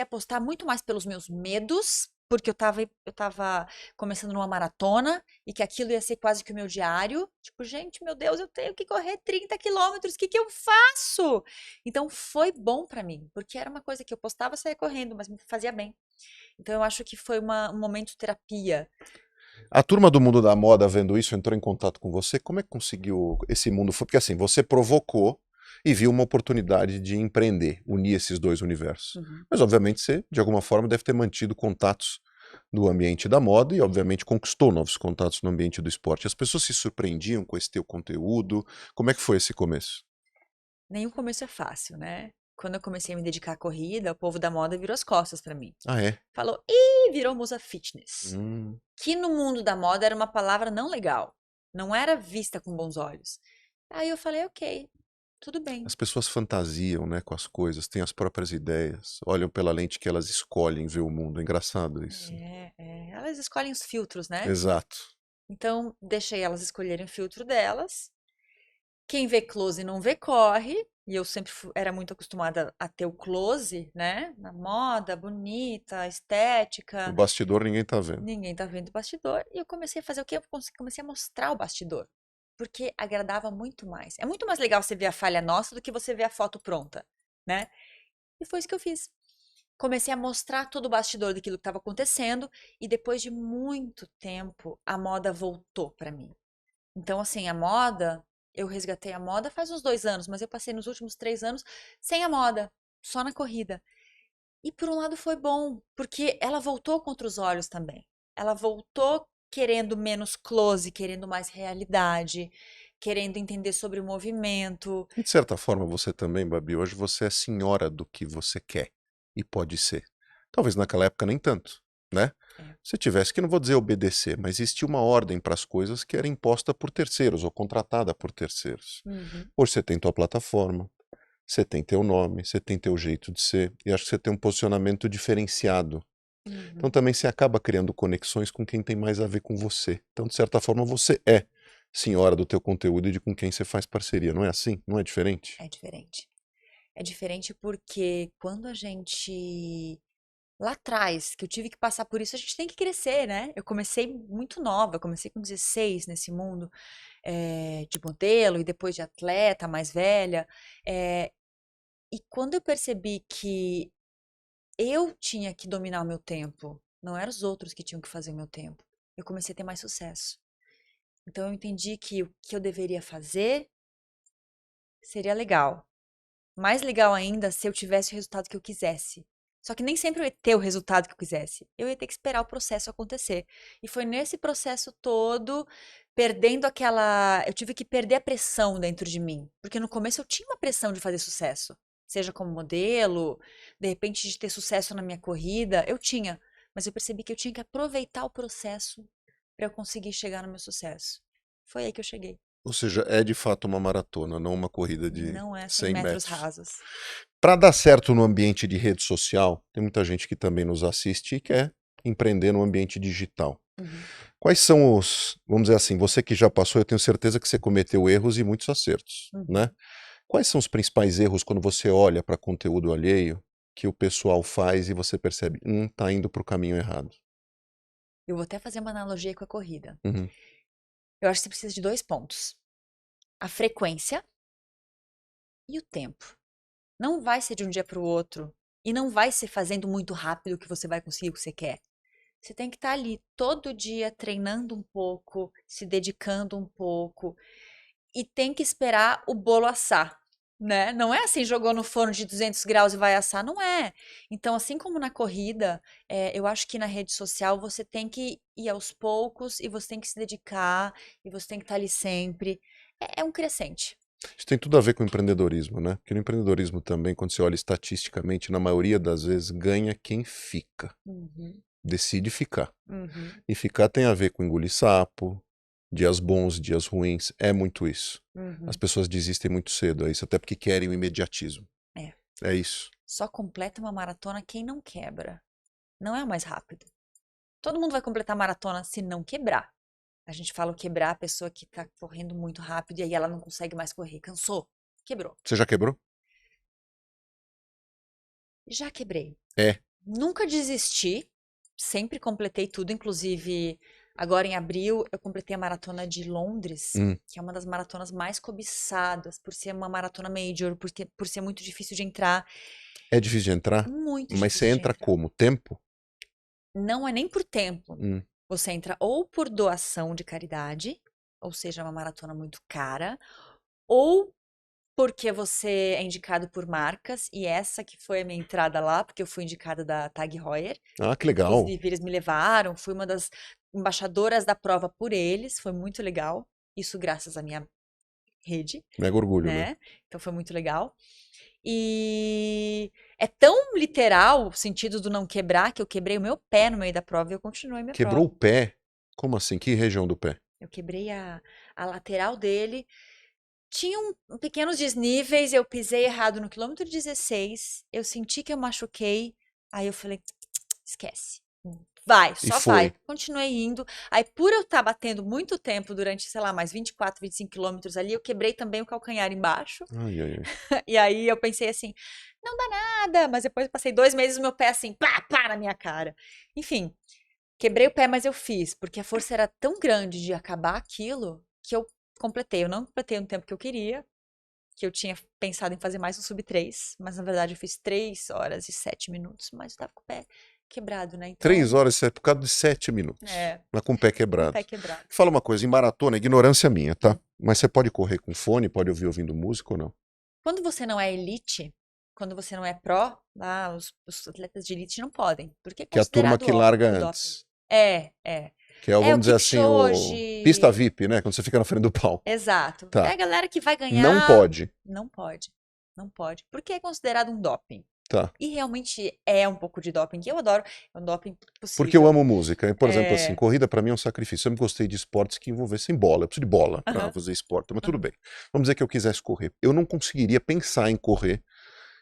Speaker 3: a postar muito mais pelos meus medos, porque eu tava começando numa maratona e que aquilo ia ser quase que o meu diário. Tipo, gente, meu Deus, eu tenho que correr 30 quilômetros, o que que eu faço? Então, foi bom pra mim, porque era uma coisa que eu postava e saía correndo, mas me fazia bem. Então, eu acho que foi um momento terapia.
Speaker 2: A turma do mundo da moda vendo isso entrou em contato com você. Como é que conseguiu esse mundo? Foi porque assim, você provocou e viu uma oportunidade de empreender, unir esses dois universos.
Speaker 3: Uhum.
Speaker 2: Mas obviamente você, de alguma forma, deve ter mantido contatos no ambiente da moda e obviamente conquistou novos contatos no ambiente do esporte. As pessoas se surpreendiam com esse teu conteúdo. Como é que foi esse começo?
Speaker 3: Nenhum começo é fácil, né? Quando eu comecei a me dedicar à corrida, o povo da moda virou as costas pra mim.
Speaker 2: Ah, é?
Speaker 3: Falou, ih, virou musa fitness.
Speaker 2: Hum.
Speaker 3: Que no mundo da moda era uma palavra não legal. Não era vista com bons olhos. Aí eu falei, ok, tudo bem.
Speaker 2: As pessoas fantasiam, né, com as coisas, têm as próprias ideias, olham pela lente que elas escolhem ver o mundo. É engraçado isso.
Speaker 3: Elas escolhem os filtros, né?
Speaker 2: Exato.
Speaker 3: Então, deixei elas escolherem o filtro delas. Quem vê close não vê corre. E eu sempre era muito acostumada a ter o close, né? Na moda, bonita,
Speaker 2: O
Speaker 3: estética.
Speaker 2: bastidor ninguém tá vendo.
Speaker 3: Ninguém tá vendo o bastidor. E eu comecei a fazer o quê? Eu comecei a mostrar o bastidor. Porque agradava muito mais. É muito mais legal você ver a falha nossa do que você ver a foto pronta, né? E foi isso que eu fiz. Comecei a mostrar todo o bastidor daquilo que estava acontecendo. E depois de muito tempo, a moda voltou para mim. Então, assim, a moda, eu resgatei a moda faz uns 2 anos, mas eu passei nos últimos 3 anos sem a moda, só na corrida. E por um lado foi bom, porque ela voltou contra os olhos também. Ela voltou querendo menos close, querendo mais realidade, querendo entender sobre o movimento.
Speaker 2: E de certa forma você também, Babi, hoje você é senhora do que você quer e pode ser. Talvez naquela época nem tanto, né?
Speaker 3: É.
Speaker 2: Se tivesse que, não vou dizer obedecer, mas existia uma ordem para as coisas que era imposta por terceiros ou contratada por terceiros.
Speaker 3: Uhum,
Speaker 2: Hoje você tem tua plataforma, você tem teu nome, você tem teu jeito de ser, e acho que você tem um posicionamento diferenciado. Então
Speaker 3: uhum.
Speaker 2: também você acaba criando conexões com quem tem mais a ver com você. Então, de certa forma, você é senhora do teu conteúdo e de com quem você faz parceria. Não é assim? Não é diferente?
Speaker 3: É diferente. É diferente porque quando a gente. Lá atrás, que eu tive que passar por isso, a gente tem que crescer, né? Eu comecei muito nova, eu comecei com 16 nesse mundo de modelo e depois de atleta mais velha. eh, E quando eu percebi que eu tinha que dominar o meu tempo, não eram os outros que tinham que fazer o meu tempo, eu comecei a ter mais sucesso. Então eu entendi que o que eu deveria fazer seria legal. Mais legal ainda se eu tivesse o resultado que eu quisesse. Só que nem sempre eu ia ter o resultado que eu quisesse. Eu ia ter que esperar o processo acontecer. E foi nesse processo todo, perdendo aquela. Eu tive que perder a pressão dentro de mim. Porque no começo eu tinha uma pressão de fazer sucesso. Seja como modelo, de repente de ter sucesso na minha corrida. Eu tinha. Mas eu percebi que eu tinha que aproveitar o processo para eu conseguir chegar no meu sucesso. Foi aí que eu cheguei.
Speaker 2: Ou seja, é de fato uma maratona, não uma corrida de
Speaker 3: Não é 100
Speaker 2: 100
Speaker 3: metros
Speaker 2: metros.
Speaker 3: rasos.
Speaker 2: Para dar certo no ambiente de rede social, tem muita gente que também nos assiste e quer empreender no ambiente digital.
Speaker 3: Uhum.
Speaker 2: Quais são os, vamos dizer assim, você que já passou, eu tenho certeza que você cometeu erros e muitos acertos, né?
Speaker 3: Uhum.
Speaker 2: Quais são os principais erros quando você olha para conteúdo alheio que o pessoal faz e você percebe, tá indo para o caminho errado?
Speaker 3: Eu vou até fazer uma analogia com a corrida.
Speaker 2: Uhum.
Speaker 3: Eu acho que você precisa de 2 pontos: a frequência e o tempo. Não vai ser de um dia para o outro e não vai ser fazendo muito rápido que você vai conseguir o que você quer. Você tem que estar ali todo dia treinando um pouco, se dedicando um pouco e tem que esperar o bolo assar, né? Não é assim, jogou no forno de 200 graus e vai assar, não é. Então, assim como na corrida, eu acho que na rede social você tem que ir aos poucos e você tem que se dedicar e você tem que estar ali sempre. É um crescente.
Speaker 2: Isso tem tudo a ver com o empreendedorismo, né? Porque no empreendedorismo também, quando você olha estatisticamente, na maioria das vezes ganha quem fica,
Speaker 3: Uhum,
Speaker 2: decide ficar.
Speaker 3: uhum,
Speaker 2: E ficar tem a ver com engolir sapo, dias bons, dias ruins, é muito isso. As
Speaker 3: uhum.
Speaker 2: pessoas desistem muito cedo, é isso, até porque querem o imediatismo.
Speaker 3: É.
Speaker 2: É isso.
Speaker 3: Só completa uma maratona quem não quebra. Não é o mais rápido. Todo mundo vai completar a maratona se não quebrar. A gente fala o quebrar a pessoa que tá correndo muito rápido e aí ela não consegue mais correr. Cansou. Quebrou.
Speaker 2: Você já quebrou?
Speaker 3: Já quebrei.
Speaker 2: É.
Speaker 3: Nunca desisti. Sempre completei tudo. Inclusive, agora em abril, eu completei a maratona de Londres,
Speaker 2: Hum.
Speaker 3: que é uma das maratonas mais cobiçadas, por ser uma maratona major, por ser muito difícil de entrar.
Speaker 2: É difícil de entrar?
Speaker 3: Muito
Speaker 2: Mas você
Speaker 3: difícil de
Speaker 2: entra
Speaker 3: entrar.
Speaker 2: como? Tempo?
Speaker 3: Não é nem por tempo.
Speaker 2: Hum.
Speaker 3: Você entra ou por doação de caridade, ou seja, é uma maratona muito cara, ou porque você é indicado por marcas, e essa que foi a minha entrada lá, porque eu fui indicada da Tag Heuer.
Speaker 2: Ah, que legal.
Speaker 3: Inclusive, eles me levaram, fui uma das embaixadoras da prova por eles, foi muito legal. Isso graças à minha rede,
Speaker 2: Mega orgulho, né?
Speaker 3: né? Então foi muito legal. E é tão literal o sentido do não quebrar que eu quebrei o meu pé no meio da prova e eu continuei minha
Speaker 2: Quebrou o
Speaker 3: prova.
Speaker 2: pé? Como assim? Que região do pé?
Speaker 3: Eu quebrei a lateral dele. Tinha pequenos desníveis, eu pisei errado no quilômetro 16, eu senti que eu machuquei, aí eu falei, esquece. vai,
Speaker 2: E
Speaker 3: só
Speaker 2: foi.
Speaker 3: vai. Continuei indo. Aí, por eu estar batendo muito tempo durante, sei lá, mais 24, 25 quilômetros ali, eu quebrei também o calcanhar embaixo.
Speaker 2: Ai, ai, ai.
Speaker 3: E aí eu pensei assim, não dá nada. Mas depois eu passei 2 meses o meu pé assim, pá, pá, na minha cara. Enfim, quebrei o pé, mas eu fiz, porque a força era tão grande de acabar aquilo que eu completei. Eu não completei no tempo que eu queria, que eu tinha pensado em fazer mais um sub 3, mas na verdade eu fiz 3 horas e 7 minutos, mas eu tava com o pé quebrado, né?
Speaker 2: 3
Speaker 3: Então,
Speaker 2: horas por causa de 7 minutos.
Speaker 3: é,
Speaker 2: Mas com o pé
Speaker 3: com o
Speaker 2: quebrado.
Speaker 3: pé quebrado.
Speaker 2: Fala uma coisa, em maratona, ignorância minha, tá? Mas você pode correr com fone, pode ouvir ouvindo música ou não?
Speaker 3: Quando você não é elite, quando você não é pró, os atletas de elite não podem, porque é
Speaker 2: Que é a turma
Speaker 3: considerado
Speaker 2: que larga
Speaker 3: o doping.
Speaker 2: antes.
Speaker 3: É.
Speaker 2: Que é,
Speaker 3: É o
Speaker 2: vamos dizer assim, o pista
Speaker 3: Kipchoge.
Speaker 2: VIP, né? Quando você fica na frente do palco.
Speaker 3: Exato. É
Speaker 2: Tá.
Speaker 3: a galera que vai
Speaker 2: Não
Speaker 3: ganhar.
Speaker 2: pode.
Speaker 3: Não pode. Não pode. Porque é considerado um doping.
Speaker 2: Tá.
Speaker 3: E realmente é um pouco de doping, que eu adoro. É um doping
Speaker 2: Porque eu
Speaker 3: possível.
Speaker 2: amo música. Por exemplo, assim,
Speaker 3: É.
Speaker 2: corrida pra mim é um sacrifício. Eu sempre gostei de esportes que envolvessem bola. Eu preciso de bola pra
Speaker 3: Aham.
Speaker 2: fazer esporte. Mas tudo
Speaker 3: Aham.
Speaker 2: bem. Vamos dizer que eu quisesse correr. Eu não conseguiria pensar em correr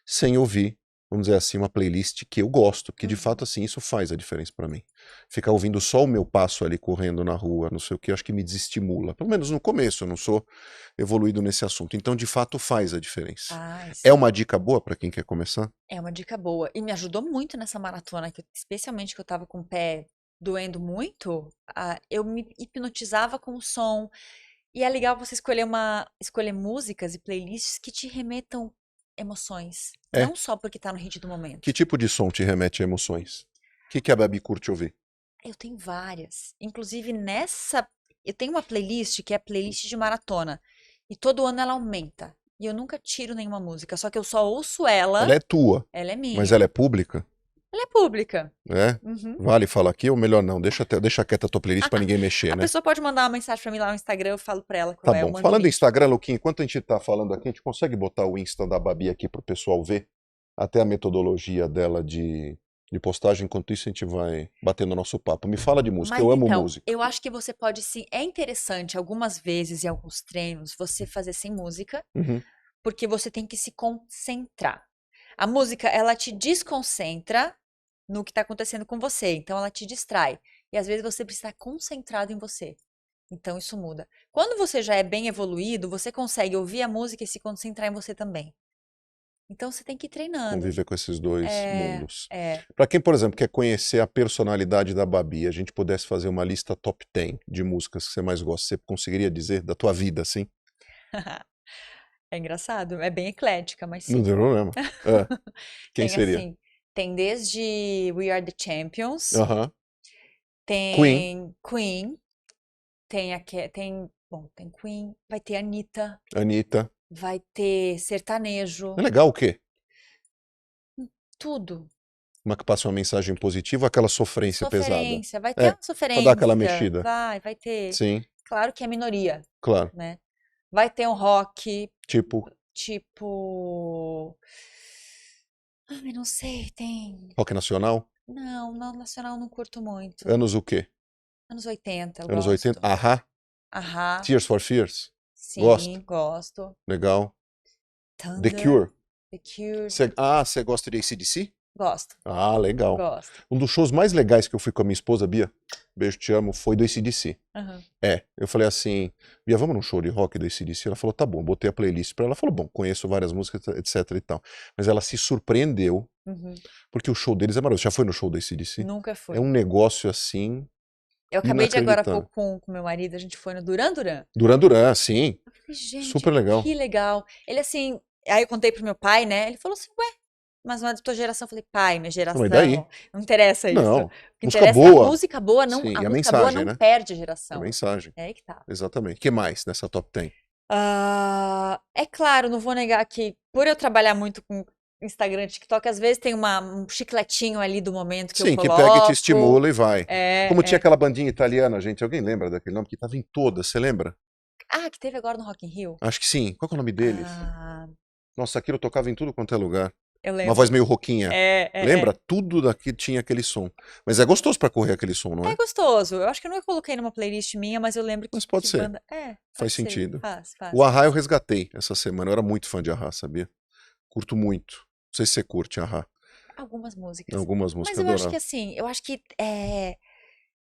Speaker 2: sem ouvir, vamos dizer assim, uma playlist que eu gosto. Que de fato, assim, isso faz a diferença pra mim. Ficar ouvindo só o meu passo ali correndo na rua, não sei o que, acho que me desestimula. Pelo menos no começo, eu não sou evoluído nesse assunto. Então, de fato, faz a diferença.
Speaker 3: Ai,
Speaker 2: É
Speaker 3: sim.
Speaker 2: uma dica boa pra quem quer começar?
Speaker 3: É uma dica boa. E me ajudou muito nessa maratona, especialmente que eu tava com o pé doendo muito, eu me hipnotizava com o som. E é legal você escolher músicas e playlists que te remetam emoções.
Speaker 2: É.
Speaker 3: Não só porque tá no hit do momento.
Speaker 2: Que tipo de som te remete a emoções? O que a Babi curte ouvir?
Speaker 3: Eu tenho várias. Inclusive eu tenho uma playlist que é a playlist de maratona. E todo ano ela aumenta. E eu nunca tiro nenhuma música, só que eu só ouço
Speaker 2: Ela
Speaker 3: ela.
Speaker 2: é tua,
Speaker 3: Ela é
Speaker 2: mas
Speaker 3: minha.
Speaker 2: ela é pública?
Speaker 3: Ela é pública.
Speaker 2: É?
Speaker 3: Uhum.
Speaker 2: Vale falar aqui ou melhor não? Deixa quieta a tua playlist pra ninguém mexer,
Speaker 3: A
Speaker 2: né?
Speaker 3: pessoa pode mandar uma mensagem pra mim lá no Instagram, eu falo pra ela
Speaker 2: Tá
Speaker 3: qual é, eu
Speaker 2: bom.
Speaker 3: mando o
Speaker 2: Falando em
Speaker 3: link.
Speaker 2: Instagram, Luquinha, enquanto a gente tá falando aqui, a gente consegue botar o Insta da Babi aqui pro pessoal ver? Até a metodologia dela de postagem. Enquanto isso, a gente vai batendo o nosso papo. Me fala de música,
Speaker 3: Mas
Speaker 2: eu amo
Speaker 3: então,
Speaker 2: música.
Speaker 3: eu acho que você pode sim. É interessante algumas vezes em alguns treinos você fazer sem música,
Speaker 2: Uhum.
Speaker 3: porque você tem que se concentrar. A música, ela te desconcentra no que está acontecendo com você, então ela te distrai. E às vezes você precisa estar concentrado em você. Então isso muda. Quando você já é bem evoluído, você consegue ouvir a música e se concentrar em você também. Então você tem que ir treinando.
Speaker 2: Conviver com esses dois mundos.
Speaker 3: É.
Speaker 2: Pra quem, por exemplo, quer conhecer a personalidade da Babi, a gente pudesse fazer uma lista top 10 de músicas que você mais gosta, você conseguiria dizer da tua vida, assim?
Speaker 3: É engraçado, é bem eclética, mas
Speaker 2: Não
Speaker 3: sim.
Speaker 2: tem problema. É. Quem
Speaker 3: Tem
Speaker 2: seria?
Speaker 3: assim, tem desde We Are the Champions,
Speaker 2: Aham.
Speaker 3: tem Queen, tem Queen, vai ter Anitta,
Speaker 2: Anitta.
Speaker 3: vai ter sertanejo,
Speaker 2: É legal o quê?
Speaker 3: tudo.
Speaker 2: Uma que passa uma mensagem positiva, aquela sofrência pesada.
Speaker 3: Sofrência, vai ter
Speaker 2: É,
Speaker 3: uma
Speaker 2: pra dar aquela
Speaker 3: sofrência,
Speaker 2: mexida.
Speaker 3: vai ter.
Speaker 2: Sim,
Speaker 3: Claro que é minoria,
Speaker 2: claro.
Speaker 3: né? Vai ter um rock,
Speaker 2: Tipo,
Speaker 3: tipo. Ai, não sei, tem.
Speaker 2: rock nacional?
Speaker 3: Não, nacional não curto muito.
Speaker 2: Anos o quê?
Speaker 3: Anos 80, eu
Speaker 2: Anos 80?
Speaker 3: gosto.
Speaker 2: Ahá?
Speaker 3: Ahá,
Speaker 2: Tears for Fears?
Speaker 3: sim,
Speaker 2: Gosta?
Speaker 3: gosto.
Speaker 2: Legal. The
Speaker 3: Thunder,
Speaker 2: Cure?
Speaker 3: The Cure,
Speaker 2: Você gosta de AC/DC?
Speaker 3: gosto,
Speaker 2: Ah, legal.
Speaker 3: gosto.
Speaker 2: Um dos shows mais legais que eu fui com a minha esposa, Bia, beijo, te amo, foi do AC/DC.
Speaker 3: Aham.
Speaker 2: Eu falei assim, Bia, vamos num show de rock do AC/DC? Ela falou, tá bom, botei a playlist pra ela. Ela falou, bom, conheço várias músicas, etc e tal. Mas ela se surpreendeu,
Speaker 3: Uhum.
Speaker 2: porque o show deles é maravilhoso. Já foi no show do AC/DC?
Speaker 3: Nunca
Speaker 2: É
Speaker 3: fui.
Speaker 2: um negócio assim,
Speaker 3: Eu acabei de agora há
Speaker 2: inacreditável.
Speaker 3: pouco com meu marido, a gente foi no Duran Duran.
Speaker 2: Duran Duran, sim,
Speaker 3: Eu falei, gente,
Speaker 2: super legal.
Speaker 3: que legal. Ele assim, aí eu contei pro meu pai, né? Ele falou assim, ué, mas não é da tua geração. Eu falei, pai, minha
Speaker 2: Não, mas daí?
Speaker 3: geração, não interessa isso.
Speaker 2: Não,
Speaker 3: O que
Speaker 2: música
Speaker 3: interessa é a
Speaker 2: boa.
Speaker 3: música boa, não,
Speaker 2: Sim,
Speaker 3: a
Speaker 2: e a
Speaker 3: música boa
Speaker 2: mensagem,
Speaker 3: não
Speaker 2: né?
Speaker 3: perde
Speaker 2: A
Speaker 3: geração.
Speaker 2: mensagem,
Speaker 3: É aí que tá.
Speaker 2: exatamente. O que mais nessa top 10?
Speaker 3: É claro, não vou negar que por eu trabalhar muito com Instagram, TikTok, às vezes tem um chicletinho ali do momento que eu
Speaker 2: Sim, que pega e te
Speaker 3: coloco.
Speaker 2: estimula e vai. Como tinha
Speaker 3: É.
Speaker 2: aquela bandinha italiana, gente, alguém lembra daquele nome? Que tava em todas, você lembra?
Speaker 3: Ah, que teve agora no Rock in Rio?
Speaker 2: Acho que sim. Qual que é o nome deles?
Speaker 3: Ah,
Speaker 2: Nossa, aquilo tocava em tudo quanto é lugar.
Speaker 3: eu
Speaker 2: Uma voz
Speaker 3: lembro.
Speaker 2: meio roquinha.
Speaker 3: É.
Speaker 2: Lembra? Tudo daqui tinha aquele som. Mas é gostoso pra correr aquele som, não
Speaker 3: É
Speaker 2: é?
Speaker 3: gostoso. Eu acho que eu nunca coloquei numa playlist minha, mas eu lembro
Speaker 2: Mas pode
Speaker 3: que
Speaker 2: ser.
Speaker 3: banda.
Speaker 2: Faz
Speaker 3: Pode ser.
Speaker 2: sentido.
Speaker 3: Faz.
Speaker 2: O Ahá eu resgatei essa semana. Eu era muito fã de Ahá, sabia? Curto muito. Não sei se você curte Ahá.
Speaker 3: Algumas músicas.
Speaker 2: Algumas
Speaker 3: Mas
Speaker 2: músicas
Speaker 3: eu acho que
Speaker 2: adoráveis.
Speaker 3: assim, eu acho que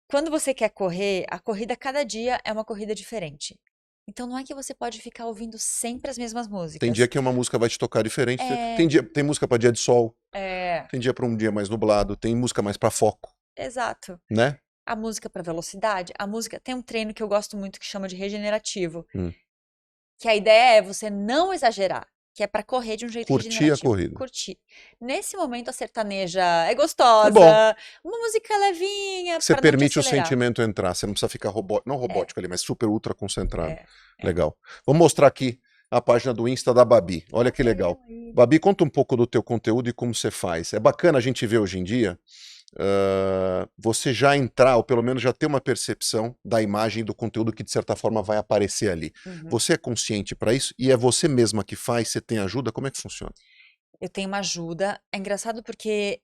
Speaker 3: quando você quer correr, a corrida cada dia é uma corrida diferente. Então não é que você pode ficar ouvindo sempre as mesmas
Speaker 2: Tem dia
Speaker 3: músicas.
Speaker 2: que uma música vai te tocar diferente.
Speaker 3: É,
Speaker 2: Tem música para dia de sol,
Speaker 3: é,
Speaker 2: tem dia para um dia mais nublado, tem música mais para foco,
Speaker 3: exato.
Speaker 2: né?
Speaker 3: A música para velocidade, a música tem um treino que eu gosto muito que chama de regenerativo,
Speaker 2: Hum.
Speaker 3: que a ideia é você não exagerar, que é para correr de um jeito
Speaker 2: Curtir a
Speaker 3: regenerativo,
Speaker 2: corrida.
Speaker 3: curtir. Nesse momento a sertaneja é
Speaker 2: É bom.
Speaker 3: gostosa, uma música levinha
Speaker 2: Você
Speaker 3: para não te
Speaker 2: permite o
Speaker 3: acelerar.
Speaker 2: sentimento entrar, você não precisa ficar não
Speaker 3: É,
Speaker 2: robótico ali, mas super ultra concentrado.
Speaker 3: é.
Speaker 2: Legal. Vamos mostrar aqui a página do Insta da Babi. Olha que
Speaker 3: Olha
Speaker 2: legal.
Speaker 3: ela aí.
Speaker 2: Babi, conta um pouco do teu conteúdo e como você faz. É bacana a gente ver hoje em dia você já entrar, ou pelo menos já ter uma percepção da imagem do conteúdo que de certa forma vai aparecer ali.
Speaker 3: Uhum.
Speaker 2: Você é consciente para isso? E é você mesma que faz? Você tem ajuda? Como é que funciona?
Speaker 3: Eu tenho uma ajuda. É engraçado porque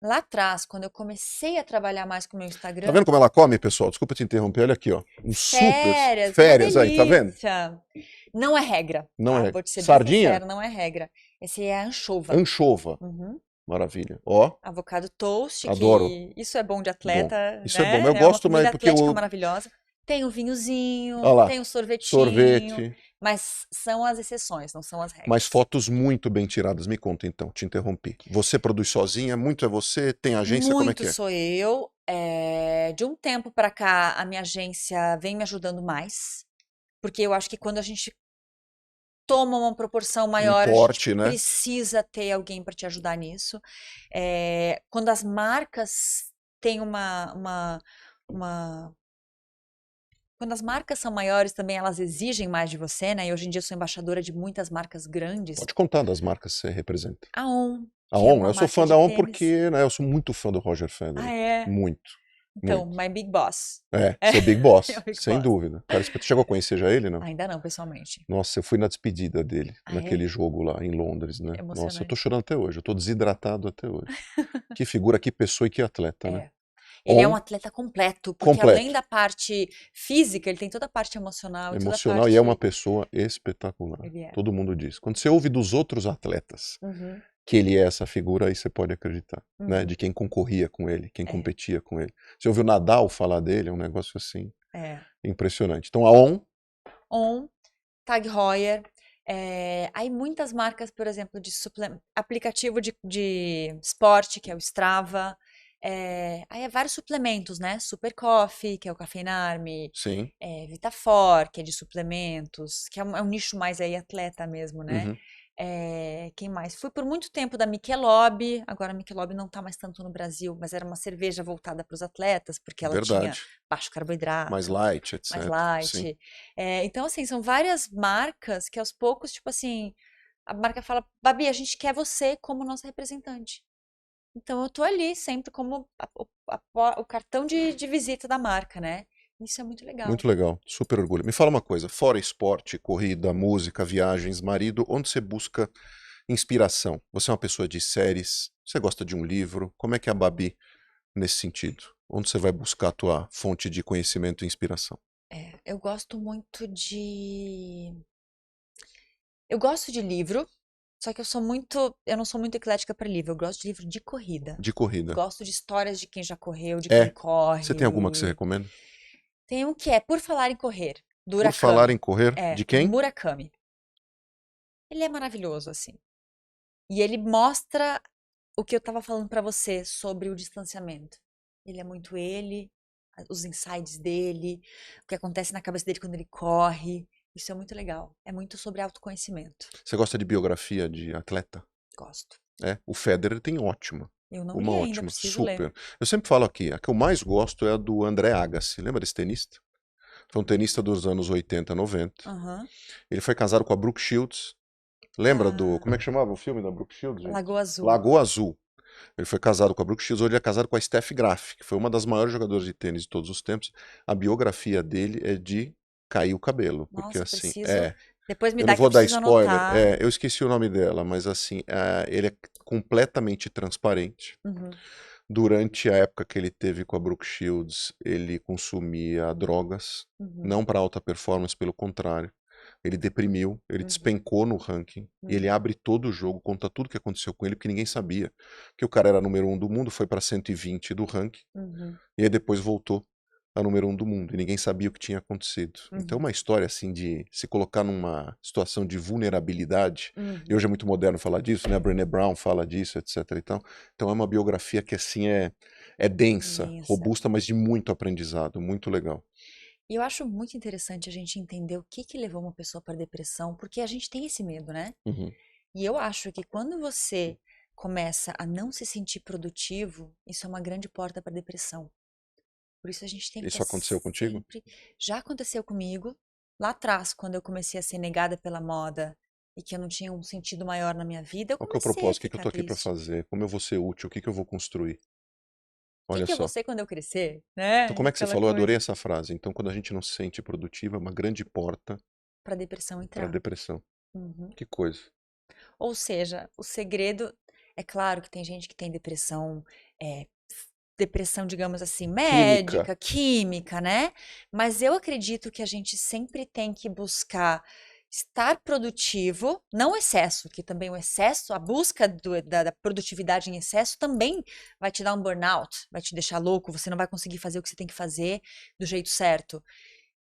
Speaker 3: lá atrás, quando eu comecei a trabalhar mais com o meu
Speaker 2: Tá
Speaker 3: Instagram,
Speaker 2: vendo como ela come, pessoal? Desculpa te interromper, olha aqui, ó. Um super
Speaker 3: férias, uma
Speaker 2: férias aí, tá vendo?
Speaker 3: delícia. Não é regra,
Speaker 2: Não
Speaker 3: tá?
Speaker 2: é.
Speaker 3: Vou te ser bem
Speaker 2: Sardinha?
Speaker 3: sincera, não é regra. Esse é a anchova.
Speaker 2: Anchova.
Speaker 3: Uhum.
Speaker 2: Maravilha. Ó,
Speaker 3: Avocado toast,
Speaker 2: adoro.
Speaker 3: que isso é bom de
Speaker 2: Bom.
Speaker 3: atleta,
Speaker 2: Isso é bom, mas eu
Speaker 3: né? É uma
Speaker 2: gosto mais
Speaker 3: comida
Speaker 2: porque
Speaker 3: atlética
Speaker 2: o.
Speaker 3: maravilhosa. Tem o vinhozinho,
Speaker 2: Olha lá,
Speaker 3: tem o sorvetinho,
Speaker 2: sorvete.
Speaker 3: mas são as exceções, não são as
Speaker 2: Mas
Speaker 3: regras.
Speaker 2: fotos muito bem tiradas. Me conta então, te interrompi. Você produz sozinha? Muito é você? Tem agência? Como é
Speaker 3: Muito
Speaker 2: que é?
Speaker 3: sou eu. De um tempo para cá, a minha agência vem me ajudando mais, porque eu acho que quando a gente toma uma proporção
Speaker 2: Um
Speaker 3: maior, a gente
Speaker 2: porte, né?
Speaker 3: precisa ter alguém para te ajudar nisso. Quando as marcas têm uma quando as marcas são maiores também, elas exigem mais de você, né? E hoje em dia eu sou embaixadora de muitas marcas grandes.
Speaker 2: Pode contar das marcas que você representa.
Speaker 3: A On,
Speaker 2: A
Speaker 3: que é
Speaker 2: On,
Speaker 3: uma
Speaker 2: eu sou
Speaker 3: marca
Speaker 2: fã
Speaker 3: de
Speaker 2: da On
Speaker 3: tênis.
Speaker 2: porque, né, eu sou muito fã do Roger
Speaker 3: Ah,
Speaker 2: Federer.
Speaker 3: é?
Speaker 2: Muito,
Speaker 3: Então,
Speaker 2: muito.
Speaker 3: My Big Boss.
Speaker 2: É,
Speaker 3: É,
Speaker 2: seu Big
Speaker 3: é o
Speaker 2: Boss,
Speaker 3: Big
Speaker 2: sem
Speaker 3: Boss.
Speaker 2: dúvida. Cara, você chegou a conhecer já ele, não?
Speaker 3: Ainda não, pessoalmente.
Speaker 2: Nossa, eu fui na despedida dele,
Speaker 3: Ah,
Speaker 2: naquele
Speaker 3: é?
Speaker 2: jogo lá em Londres, né? Nossa, eu tô
Speaker 3: Emocionante.
Speaker 2: chorando até hoje, eu tô desidratado até hoje. Que figura, que pessoa e que atleta, né?
Speaker 3: É. Ele é um
Speaker 2: On,
Speaker 3: atleta completo, porque além
Speaker 2: completo,
Speaker 3: da parte física, ele tem toda a parte emocional e toda a
Speaker 2: emocional e é uma
Speaker 3: parte.
Speaker 2: pessoa espetacular.
Speaker 3: Ele é.
Speaker 2: Todo mundo diz. Quando você ouve dos outros atletas
Speaker 3: Uhum,
Speaker 2: que ele é essa figura, aí você pode acreditar, né? De
Speaker 3: uhum.
Speaker 2: quem concorria com ele, quem
Speaker 3: É,
Speaker 2: competia com ele. Você ouviu Nadal falar dele, é um negócio assim
Speaker 3: é.
Speaker 2: impressionante. Então a On,
Speaker 3: On, Tag Heuer. Aí muitas marcas, por exemplo, de aplicativo de esporte, que é o Strava. Aí é vários suplementos, né? Super Coffee, que é o Cafeinarme.
Speaker 2: sim.
Speaker 3: Vitafor, que é de suplementos, que é um nicho mais aí atleta mesmo, né?
Speaker 2: Uhum.
Speaker 3: Quem mais? Fui por muito tempo da Michelob, agora a Michelob não tá mais tanto no Brasil, mas era uma cerveja voltada para os atletas, porque ela tinha
Speaker 2: Verdade.
Speaker 3: baixo
Speaker 2: Mais
Speaker 3: carboidrato,
Speaker 2: light,
Speaker 3: mais
Speaker 2: etc. Sim.
Speaker 3: light. Então, assim, são várias marcas que aos poucos, tipo assim, a marca fala, Babi, a gente quer você como nossa representante. Então eu tô ali sempre como o cartão de visita da marca, né? Isso é muito legal.
Speaker 2: Muito legal, super orgulho. Me fala uma coisa, fora esporte, corrida, música, viagens, marido, onde você busca inspiração? Você é uma pessoa de séries? Você gosta de um livro? Como é que é a Babi nesse sentido? Onde você vai buscar a tua fonte de conhecimento e inspiração?
Speaker 3: Eu gosto muito de. Eu gosto de livro, só que eu não sou muito eclética para livro. Eu gosto de livro de corrida.
Speaker 2: De corrida.
Speaker 3: Gosto de histórias de quem já correu, de quem
Speaker 2: É. Você tem alguma que você
Speaker 3: corre.
Speaker 2: recomenda?
Speaker 3: Tem um que é Por Falar em Correr, do
Speaker 2: Por falar em
Speaker 3: Murakami.
Speaker 2: correr, de
Speaker 3: Do
Speaker 2: quem?
Speaker 3: Murakami. Ele é maravilhoso, assim. E ele mostra o que eu estava falando para você sobre o distanciamento. Ele é muito ele, os insights dele, o que acontece na cabeça dele quando ele corre. Isso é muito legal. É muito sobre autoconhecimento.
Speaker 2: Você gosta de biografia de atleta?
Speaker 3: Gosto.
Speaker 2: É. O Federer tem ótima.
Speaker 3: Eu não
Speaker 2: Uma
Speaker 3: li ainda,
Speaker 2: ótima,
Speaker 3: preciso ler.
Speaker 2: super. Eu sempre falo aqui, a que eu mais gosto é a do André Agassi. Lembra desse tenista? Foi um tenista dos anos 80, 90.
Speaker 3: Aham.
Speaker 2: Ele foi casado com a Brooke Shields. Lembra do.
Speaker 3: Ah,
Speaker 2: Como é que chamava o filme da Brooke Shields, gente?
Speaker 3: Lagoa Azul.
Speaker 2: Lagoa Azul. Ele foi casado com a Brooke Shields, hoje ele é casado com a Steph Graf, que foi uma das maiores jogadoras de tênis de todos os tempos. A biografia dele é de cair o cabelo, porque
Speaker 3: Nossa,
Speaker 2: assim,
Speaker 3: preciso. Depois me
Speaker 2: eu não
Speaker 3: dá que eu
Speaker 2: vou dar
Speaker 3: preciso
Speaker 2: spoiler,
Speaker 3: anotar.
Speaker 2: eu esqueci o nome dela, mas assim, ele é completamente transparente.
Speaker 3: Uhum,
Speaker 2: Durante a época que ele teve com a Brooke Shields, ele consumia drogas,
Speaker 3: uhum.
Speaker 2: não para alta performance, pelo contrário. ele deprimiu, ele despencou no ranking, e ele abre todo o jogo, conta tudo que aconteceu com ele, porque ninguém sabia. Que o cara era número 1 do mundo, foi para 120 do ranking, e aí depois voltou a número 1 do mundo, e ninguém sabia o que tinha acontecido. Então uma história assim de se colocar numa situação de vulnerabilidade, e hoje é muito moderno falar disso, né? A Brené Brown fala disso, etc. Então é uma biografia que assim é densa, robusta, mas de muito aprendizado, muito legal.
Speaker 3: E eu acho muito interessante a gente entender o que levou uma pessoa para depressão, porque a gente tem esse medo, né? E eu acho que quando você começa a não se sentir produtivo, isso é uma grande porta para depressão. Por isso a gente tem que
Speaker 2: Isso aconteceu contigo?
Speaker 3: Já aconteceu comigo, lá atrás, quando eu comecei a ser negada pela moda e que eu não tinha um sentido maior na minha vida, eu
Speaker 2: Qual que é o
Speaker 3: comecei a
Speaker 2: propósito? O que eu
Speaker 3: ficar
Speaker 2: tô aqui para
Speaker 3: triste.
Speaker 2: fazer? Como eu vou ser útil? O que eu vou construir?
Speaker 3: O
Speaker 2: Olha
Speaker 3: que eu vou
Speaker 2: só.
Speaker 3: ser quando eu crescer, né?
Speaker 2: Então como é que você
Speaker 3: Aquela
Speaker 2: falou? Eu
Speaker 3: coisa.
Speaker 2: adorei essa frase. Então quando a gente não se sente produtivo, é uma grande porta
Speaker 3: Para depressão
Speaker 2: para
Speaker 3: entrar.
Speaker 2: depressão.
Speaker 3: Uhum.
Speaker 2: Que coisa.
Speaker 3: Ou seja, o segredo, é claro que tem gente que tem depressão, digamos assim, médica, química, né? Mas eu acredito que a gente sempre tem que buscar estar produtivo, não excesso, que também o excesso, a busca da produtividade em excesso também vai te dar um burnout, vai te deixar louco, você não vai conseguir fazer o que você tem que fazer do jeito certo.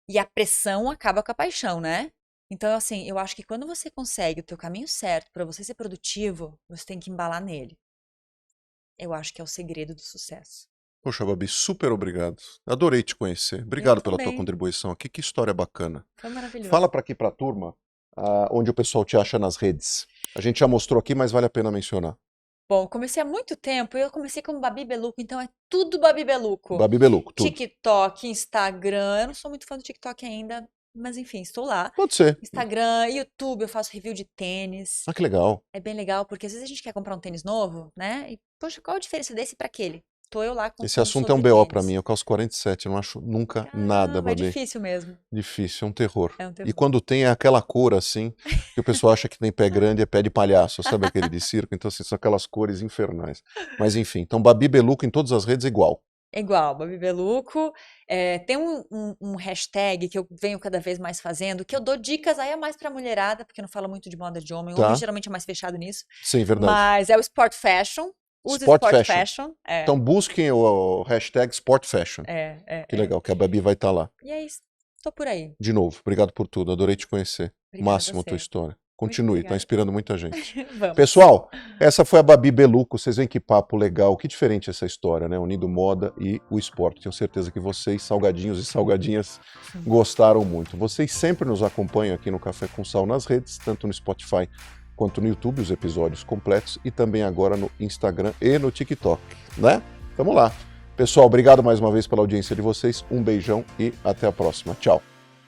Speaker 3: E a pressão acaba com a paixão, né? Então, assim, eu acho que quando você consegue o teu caminho certo para você ser produtivo, você tem que embalar nele. Eu acho que é o segredo do sucesso.
Speaker 2: Poxa, Babi, super obrigado. Adorei te conhecer.
Speaker 3: Eu
Speaker 2: Obrigado pela tua
Speaker 3: também.
Speaker 2: contribuição aqui. Que história bacana.
Speaker 3: Foi maravilhoso.
Speaker 2: Fala para aqui para a turma onde o pessoal te acha nas redes. A gente já mostrou aqui, mas vale a pena mencionar.
Speaker 3: Bom, comecei há muito tempo. Eu comecei como Babi Beluco, então é tudo Babi Beluco.
Speaker 2: Babi Beluco, tudo.
Speaker 3: TikTok, Instagram. Eu não sou muito fã do TikTok ainda, mas enfim, estou lá.
Speaker 2: Pode ser.
Speaker 3: Instagram, YouTube, eu faço review de tênis.
Speaker 2: Ah, que legal.
Speaker 3: É bem legal, porque às vezes a gente quer comprar um tênis novo, né? E, poxa, qual a diferença desse para aquele? Tô eu lá contando
Speaker 2: Esse assunto é um
Speaker 3: sobre
Speaker 2: BO para
Speaker 3: tênis.
Speaker 2: mim. Eu calço 47, eu não acho nunca nada,
Speaker 3: Caramba, é
Speaker 2: Babi.
Speaker 3: difícil mesmo.
Speaker 2: Difícil, é um terror.
Speaker 3: É um
Speaker 2: E
Speaker 3: terror.
Speaker 2: quando tem é aquela cor assim, que o pessoal acha que tem pé grande é pé de palhaço, sabe aquele de circo? Então assim, são aquelas cores infernais. Mas enfim, então Babi Beluco em todas as redes igual.
Speaker 3: Igual, Babi Beluco. Tem um hashtag que eu venho cada vez mais fazendo, que eu dou dicas aí a mais pra mulherada, porque eu não falo muito de moda de homem.
Speaker 2: Tá.
Speaker 3: Homem geralmente é mais fechado nisso.
Speaker 2: Sim, verdade.
Speaker 3: Mas é o Sport Fashion. Use
Speaker 2: Sport
Speaker 3: Sport
Speaker 2: Fashion.
Speaker 3: Fashion.
Speaker 2: Então busquem o hashtag Sport Fashion. Que legal, que a Babi vai estar lá.
Speaker 3: E é isso. Tô por aí.
Speaker 2: De novo, obrigado por tudo, adorei te conhecer.
Speaker 3: Obrigada a
Speaker 2: Máximo a tua
Speaker 3: você.
Speaker 2: história. Continue, tá
Speaker 3: obrigada.
Speaker 2: inspirando muita gente.
Speaker 3: Vamos.
Speaker 2: Pessoal, essa foi a Babi Beluco, vocês veem que papo legal, que diferente essa história, né? Unindo moda e o esporte. Tenho certeza que vocês, salgadinhos e salgadinhas, gostaram muito. Vocês sempre nos acompanham aqui no Café com Sal nas redes, tanto no Spotify quanto no YouTube, os episódios completos, e também agora no Instagram e no TikTok, né? Tamo lá. Pessoal, obrigado mais uma vez pela audiência de vocês, um beijão e até a próxima. Tchau.